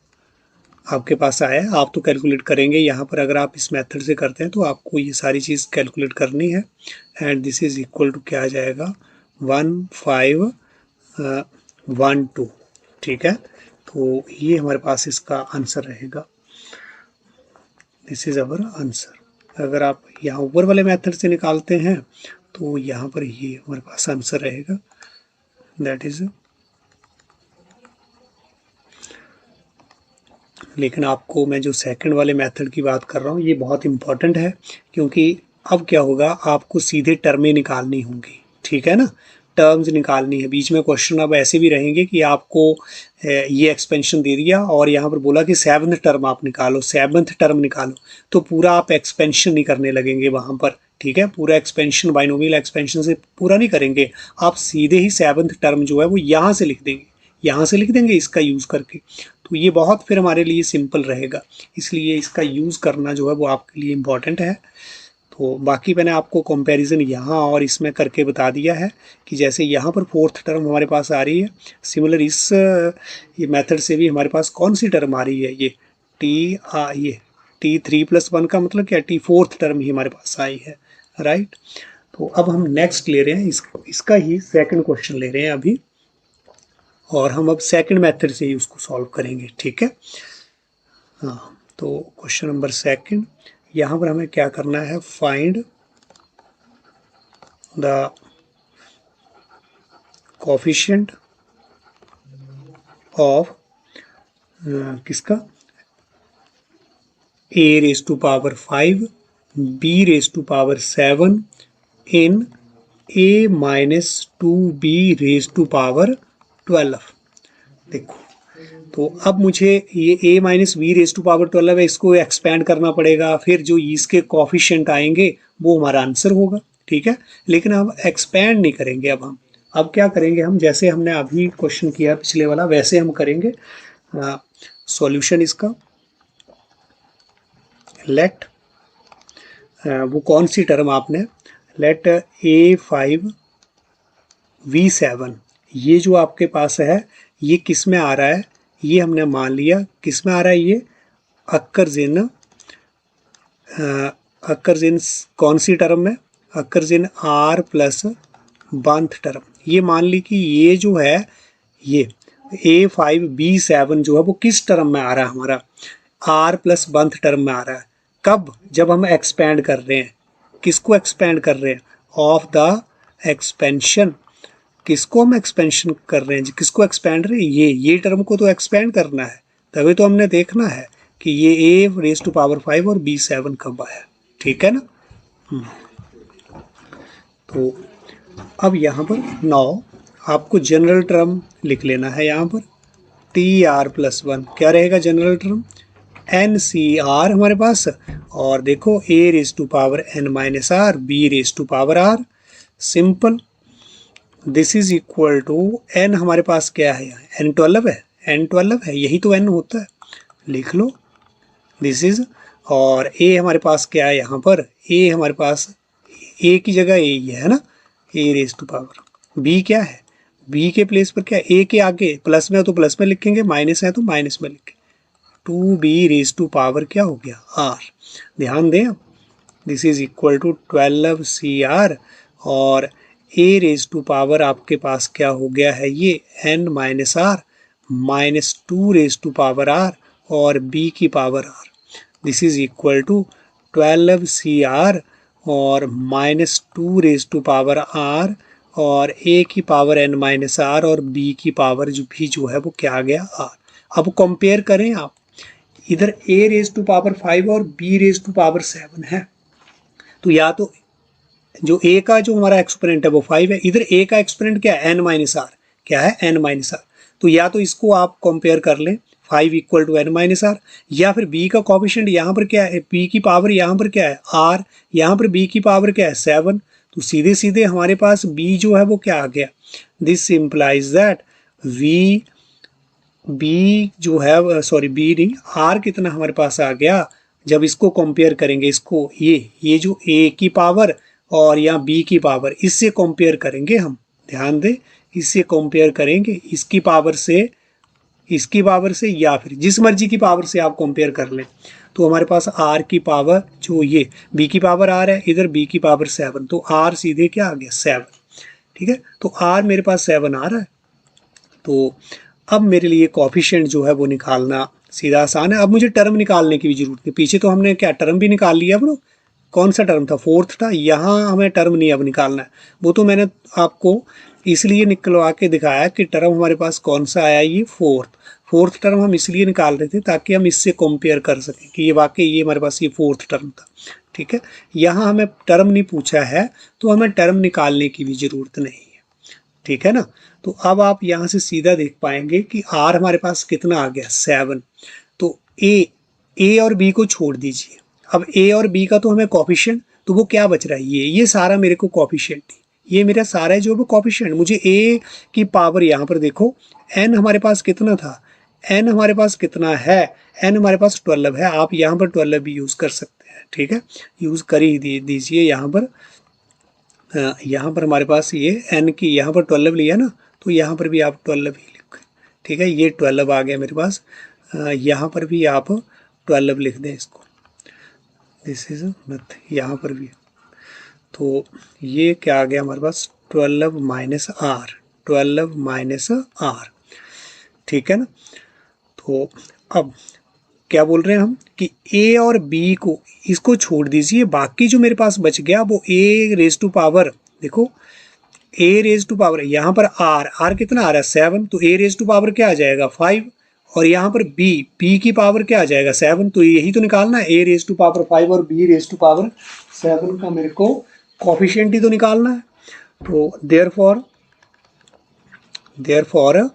आपके पास आया है। आप तो कैलकुलेट करेंगे, यहाँ पर अगर आप इस मेथड से करते हैं तो आपको ये सारी चीज़ कैलकुलेट करनी है। And this is equal to क्या आ जाएगा, 1512। ठीक है, तो ये हमारे पास इसका आंसर रहेगा, दिस इज अवर आंसर। अगर आप यहाँ ऊपर वाले मेथड से निकालते हैं तो यहाँ पर ये हमारे पास आंसर रहेगा, दैट इज। लेकिन आपको मैं जो सेकंड वाले मेथड की बात कर रहा हूँ ये बहुत इंपॉर्टेंट है, क्योंकि अब क्या होगा, आपको सीधे टर्में निकालनी होंगी। ठीक है ना, टर्म्स निकालनी है। बीच में क्वेश्चन अब ऐसे भी रहेंगे कि आपको ये एक्सपेंशन दे दिया और यहाँ पर बोला कि सेवन्थ टर्म आप निकालो, सेवन्थ टर्म निकालो, तो पूरा आप एक्सपेंशन नहीं करने लगेंगे वहाँ पर। ठीक है, पूरा एक्सपेंशन बाइनोमियल एक्सपेंशन से पूरा नहीं करेंगे, आप सीधे ही सेवन्थ टर्म जो है वो यहाँ से लिख देंगे, यहाँ से लिख देंगे इसका यूज़ करके। तो ये बहुत फिर हमारे लिए सिंपल रहेगा, इसलिए इसका यूज़ करना जो है वो आपके लिए इम्पॉर्टेंट है। तो बाकी मैंने आपको कंपैरिजन यहाँ और इसमें करके बता दिया है कि जैसे यहाँ पर फोर्थ टर्म हमारे पास आ रही है, सिमिलर इस ये मेथड से भी हमारे पास कौन सी टर्म आ रही है, ये ये t3+1 का मतलब क्या, t फोर्थ टर्म ही हमारे पास आई है, राइट। तो अब हम नेक्स्ट ले रहे हैं, इसका ही सेकंड क्वेश्चन ले रहे हैं अभी, और हम अब सेकंड मेथड से ही उसको सॉल्व करेंगे। ठीक है, हाँ, तो क्वेश्चन नंबर सेकंड, यहाँ पर हमें क्या करना है, फाइंड द कोफिशिएंट ऑफ किसका, a raise to power 5, b raise to power 7 in a minus 2b raise to power 12। देखो, तो अब मुझे ये a minus b raise to power 12 है, इसको एक्सपेंड करना पड़ेगा, फिर जो इसके कॉफिशिएंट आएंगे वो हमारा आंसर होगा। ठीक है, लेकिन हम एक्सपेंड नहीं करेंगे, अब क्या करेंगे हम, जैसे हमने अभी क्वेश्चन किया पिछले वाला वैसे हम करेंगे। सॉल्यूशन इसका, लेट वो कौन सी टर्म आपने, लेट a5v7, ये जो आपके पास है ये किस में आ रहा है, ये हमने मान लिया किस में आ रहा है, ये अक्कर्स इन कौन सी टर्म में, अक्कर्स इन r प्लस बंथ टर्म। ये मान ली कि ये जो है ये a5b7 जो है वो किस टर्म में आ रहा है, हमारा r प्लस बंथ टर्म में आ रहा है। कब, जब हम एक्सपेंड कर रहे हैं, किसको एक्सपेंड कर रहे हैं, ऑफ द एक्सपेंशन, किसको हम एक्सपेंशन कर रहे हैं, किसको एक्सपेंड रहे हैं, ये टर्म को तो एक्सपेंड करना है, तभी तो हमने देखना है कि ये ए रेज टू पावर 5 और बी 7 कब आया, ठीक है ना। तो अब यहाँ पर 9 आपको जनरल टर्म लिख लेना है। यहाँ पर टी आर प्लस 1 क्या रहेगा general term, N C R हमारे पास, और देखो A raise to power N minus R, B raise to power R, simple. This is equal to N हमारे पास क्या है, एन 12 है, एन 12 है, यही तो एन होता है, लिख लो दिस इज। और ए हमारे पास क्या है यहाँ पर, ए हमारे पास ए की जगह ए ही है ना, ए रेज टू पावर। बी क्या है, बी के प्लेस पर क्या है, ए के आगे प्लस में है तो प्लस में लिखेंगे, माइनस है तो माइनस में लिखेंगे। 2b रेज टू पावर क्या हो गया आर, ध्यान दें। This is equal to 12 C are, और ए रेज टू पावर आपके पास क्या हो गया है, ये N minus R minus 2 raise to power R और बी की power R. This is equal to 12 C are और minus 2 raise to power R और ए की पावर एन माइनस आर और बी की पावर जो है वो क्या आ गया आर। अब कंपेयर करें आप, इधर ए रेज टू पावर 5 और बी रेज टू पावर 7 है, तो या तो जो ए का जो हमारा एक्सपोनेंट है वो 5 है, इधर ए का एक्सपोनेंट क्या है एन माइनस आर, क्या है एन माइनस आर, तो या तो इसको आप कंपेयर कर लें 5 equal to n minus r, या फिर बी का कोफिशिएंट यहाँ पर क्या है, बी की पावर यहाँ पर क्या है आर, यहाँ पर बी की पावर क्या है 7, तो सीधे सीधे हमारे पास बी जो है वो क्या आ गया, this implies that we b जो है, सॉरी बी नहीं आर कितना हमारे पास आ गया, जब इसको कंपेयर करेंगे, इसको ये जो ए की पावर और यहाँ बी की पावर, इससे कंपेयर करेंगे हम, ध्यान दें इससे कंपेयर करेंगे, इसकी पावर से, इसकी पावर से, या फिर जिस मर्जी की पावर से आप कंपेयर कर लें, तो हमारे पास आर की पावर जो ये बी की पावर आर है, इधर बी की पावर 7, तो आर सीधे क्या आ गया 7, ठीक है। तो आर मेरे पास 7 आ रहा है, तो अब मेरे लिए कोफिशिएंट जो है वो निकालना सीधा आसान है। अब मुझे टर्म निकालने की भी जरूरत नहीं, पीछे तो हमने क्या टर्म भी निकाल लिया ब्रो, कौन सा टर्म था, फोर्थ था, यहाँ हमें टर्म नहीं अब निकालना है, वो तो मैंने आपको इसलिए निकलवा के दिखाया कि टर्म हमारे पास कौन सा आया, ये फोर्थ टर्म हम इसलिए निकाल रहे थे ताकि हम इससे कंपेयर कर सकें कि ये वाकई ये हमारे पास ये फोर्थ टर्म था, ठीक है। यहाँ हमें टर्म नहीं पूछा है तो हमें टर्म निकालने की भी जरूरत नहीं है, ठीक है ना। तो अब आप यहाँ से सीधा देख पाएंगे कि आर हमारे पास कितना आ गया 7, तो ए और बी को छोड़ दीजिए, अब ए और बी का तो हमें कोफिशिएंट, तो वो क्या बच रहा है, ये सारा मेरे को कोफिशिएंट है, ये मेरा सारा जो वो कोफिशिएंट, मुझे ए की पावर यहाँ पर देखो एन हमारे पास कितना था, एन हमारे पास कितना है, एन हमारे पास 12 है, आप यहाँ पर 12 भी यूज़ कर सकते हैं, ठीक है, यूज़ कर ही दीजिए। यहाँ पर हमारे पास ये एन की यहाँ पर 12 लिया ना, तो यहाँ पर भी आप 12 ही लिखें, ठीक है, ये 12 आ गया मेरे पास, यहाँ पर भी आप 12 लिख दें इसको, दिस इज मत यहाँ पर भी, तो ये क्या आ गया हमारे पास 12 माइनस आर, 12 माइनस आर, ठीक है ना। तो अब क्या बोल रहे हैं हम कि ए और बी को इसको छोड़ दीजिए, बाकी जो मेरे पास बच गया वो ए रेज टू पावर, देखो ए रेज टू पावर यहाँ पर आर कितना आ रहा है 7, तो ए रेज टू पावर क्या आ जाएगा 5, और यहाँ पर बी की पावर क्या आ जाएगा 7, तो यही तो निकालना है, ए रेज टू पावर 5 और बी रेज टू पावर 7 का मेरे को कोफिशिएंट ही तो निकालना है। तो देयरफॉर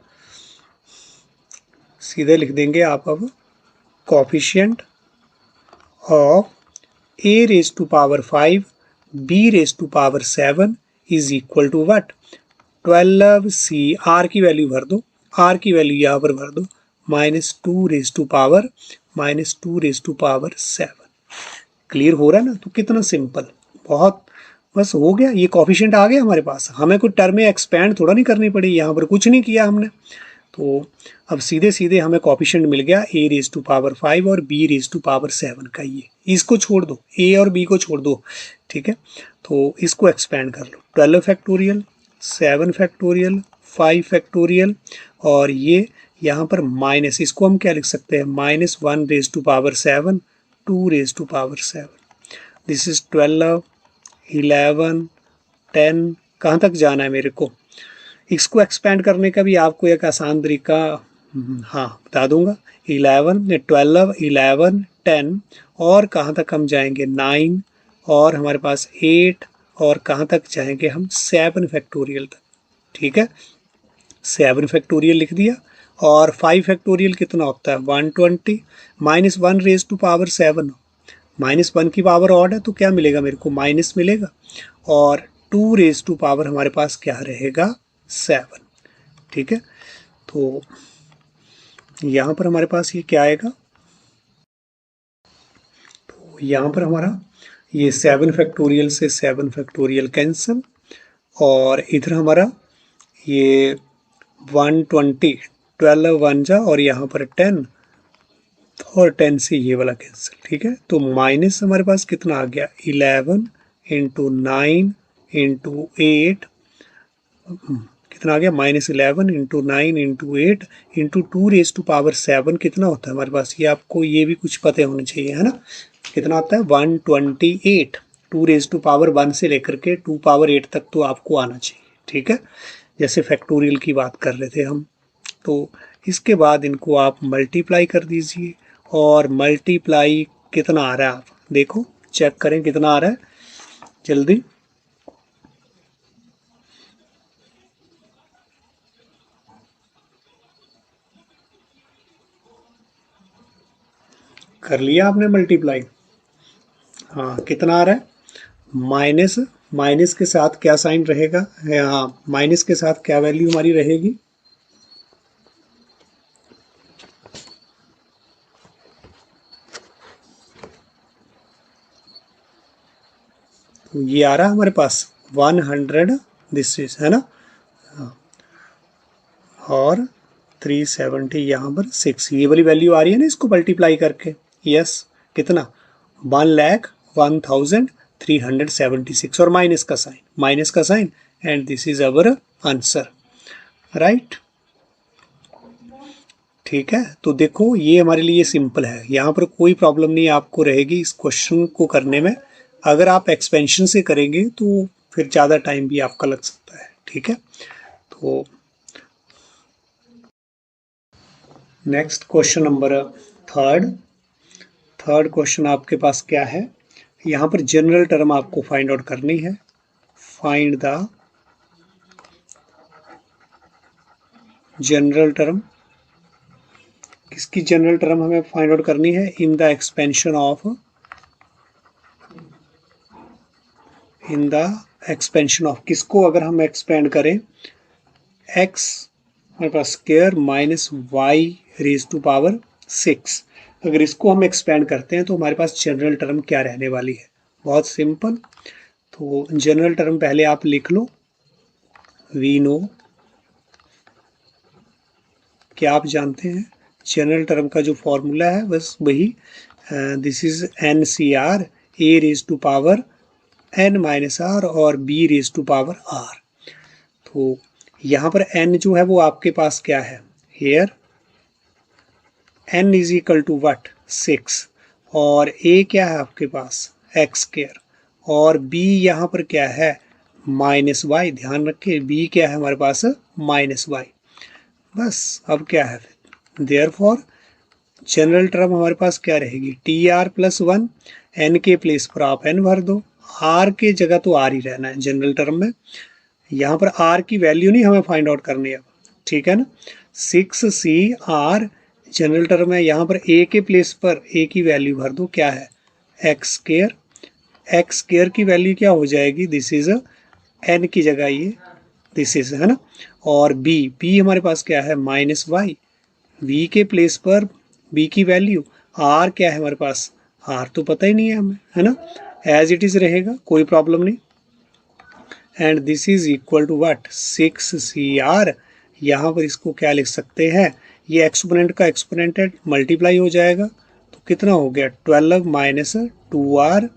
सीधे लिख देंगे आप अब coefficient of a raise to power 5 b raise to power 7 is equal to what 12 C, r की वैल्यू भर दो, आर की वैल्यू यहाँ पर भर दो, minus 2 raise to power 7। Clear हो रहा है ना, तो कितना सिंपल, बहुत बस हो गया, ये कोफिशिएंट आ गया हमारे पास, हमें कोई टर्म में एक्सपेंड थोड़ा नहीं करनी पड़ी, यहाँ पर कुछ नहीं किया हमने, तो अब सीधे सीधे हमें कोफिशिएंट मिल गया ए रेज टू पावर 5 और बी रेज टू पावर 7 का, ये इसको छोड़ दो, ए और बी को छोड़ दो, ठीक है, तो इसको एक्सपेंड कर लो, 12 फैक्टोरियल 7 फैक्टोरियल 5 फैक्टोरियल, और ये यहाँ पर माइनस, इसको हम क्या लिख सकते हैं, minus 1 raise to power 7 2 raise to power 7, this is 12 11 10, कहाँ तक जाना है मेरे को, इसको एक्सपेंड करने का भी आपको एक आसान तरीका हाँ बता दूंगा। 11, 12, 11, 10 और कहाँ तक हम जाएंगे 9 और हमारे पास 8 और कहाँ तक जाएंगे हम 7 फैक्टोरियल तक। ठीक है, 7 फैक्टोरियल लिख दिया। और 5 फैक्टोरियल कितना होता है 120 minus 1 raise to power 7। Minus 1 की पावर ऑड है तो क्या मिलेगा मेरे को माइनस मिलेगा। और 2 रेज टू पावर हमारे पास क्या रहेगा 7। ठीक है, तो यहाँ पर हमारे पास ये क्या आएगा, तो यहाँ पर हमारा ये 7 फैक्टोरियल से 7 फैक्टोरियल कैंसिल और इधर हमारा ये 120 12 वन जा और यहाँ पर 10 और 10 से ये वाला कैंसिल। ठीक है, तो माइनस हमारे पास कितना आ गया 11 इंटू 9 इंटू 8 कितना आ गया -11 into 9 into 8 into 2 raise to power 7 कितना होता है हमारे पास, ये आपको ये भी कुछ पता होना चाहिए है ना। कितना आता है 128। 2 रेज टू पावर 1 से लेकर के 2 पावर 8 तक तो आपको आना चाहिए। ठीक है, जैसे फैक्टोरियल की बात कर रहे थे हम, तो इसके बाद इनको आप मल्टीप्लाई कर दीजिए और मल्टीप्लाई कितना आ रहा है आप देखो चेक करें कितना आ रहा है जल्दी। कर लिया आपने मल्टीप्लाई, हाँ कितना आ रहा है माइनस, माइनस के साथ क्या साइन रहेगा, हाँ माइनस के साथ क्या वैल्यू हमारी रहेगी, तो ये आ रहा है हमारे पास 100 दिस इज है ना, और 370 यहाँ पर 6 ये वाली वैल्यू आ रही है ना इसको मल्टीप्लाई करके। यस कितना 1,01,376 और माइनस का sign and this is our answer right. ठीक है, तो देखो ये हमारे लिए सिंपल है, यहाँ पर कोई प्रॉब्लम नहीं आपको रहेगी इस क्वेश्चन को करने में। अगर आप एक्सपेंशन से करेंगे तो फिर ज़्यादा टाइम भी आपका लग सकता है। ठीक है, तो next question number third question आपके पास क्या है, यहाँ पर जनरल टर्म आपको फाइंड आउट करनी है। फाइंड द जनरल टर्म, किसकी जनरल टर्म हमें फाइंड आउट करनी है in the expansion of, in the expansion of किसको अगर हम एक्सपेंड करें एक्स हमारे पास square minus Y raise to power 6, अगर इसको हम एक्सपेंड करते हैं तो हमारे पास जनरल टर्म क्या रहने वाली है, बहुत सिंपल। तो जनरल टर्म पहले आप लिख लो, वी नो, क्या आप जानते हैं जनरल टर्म का जो फॉर्मूला है बस वही, this is N C R A raise to power N minus R और B raise to power R. तो यहाँ पर n जो है वो आपके पास क्या है here n is equal to what 6 और a क्या है आपके पास एक्स स्क्वायर और b यहाँ पर क्या है -y, ध्यान रखें b क्या है हमारे पास -y। बस अब क्या है देयरफॉर जनरल टर्म हमारे पास क्या रहेगी TR+1, n के प्लेस पर आप n भर दो, r के जगह तो r ही रहना है जनरल टर्म में, यहाँ पर r की वैल्यू नहीं हमें फाइंड आउट करनी है। ठीक है ना, 6CR जनरल टर्म है, यहाँ पर a के प्लेस पर a की वैल्यू भर दो, क्या है एक्स स्क्वायर की वैल्यू क्या हो जाएगी दिस इज n की जगह ये दिस इज है ना, और b हमारे पास क्या है -y, v के प्लेस पर b की वैल्यू, r क्या है हमारे पास r तो पता ही नहीं है हमें है ना, एज इट इज रहेगा कोई प्रॉब्लम नहीं, and this is equal to what 6CR। यहाँ पर इसको क्या लिख सकते हैं, ये एक्सपोनेंट का एक्सपोनेंट है मल्टीप्लाई हो जाएगा तो कितना हो गया 12 माइनस 2R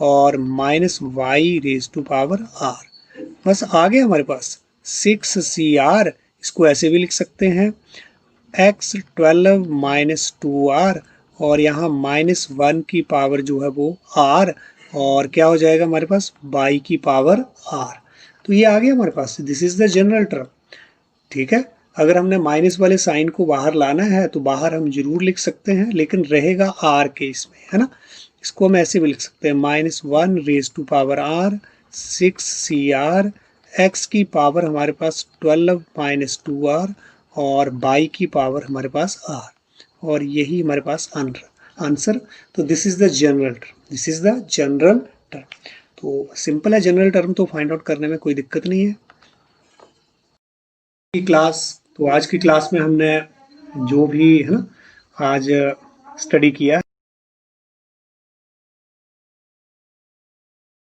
और -y raise to power r। बस आ गया हमारे पास 6CR, इसको ऐसे भी लिख सकते हैं x 12 माइनस 2R और यहाँ -1 की पावर जो है वो r और क्या हो जाएगा हमारे पास y की पावर r। तो ये आ गया हमारे पास, this is the general term. ठीक है, अगर हमने माइनस वाले साइन को बाहर लाना है तो बाहर हम जरूर लिख सकते हैं, लेकिन रहेगा आर के इसमें, है ना। इसको हम ऐसे भी लिख सकते हैं -1 raise to power r 6 CR, x की पावर हमारे पास 12 -2R और बाई की पावर हमारे पास आर, और यही हमारे पास आंसर। तो this is the general term, this is the general term. तो सिंपल है जनरल टर्म, तो फाइंड आउट करने में कोई दिक्कत नहीं है। क्लास, तो आज की क्लास में हमने जो भी है ना आज स्टडी किया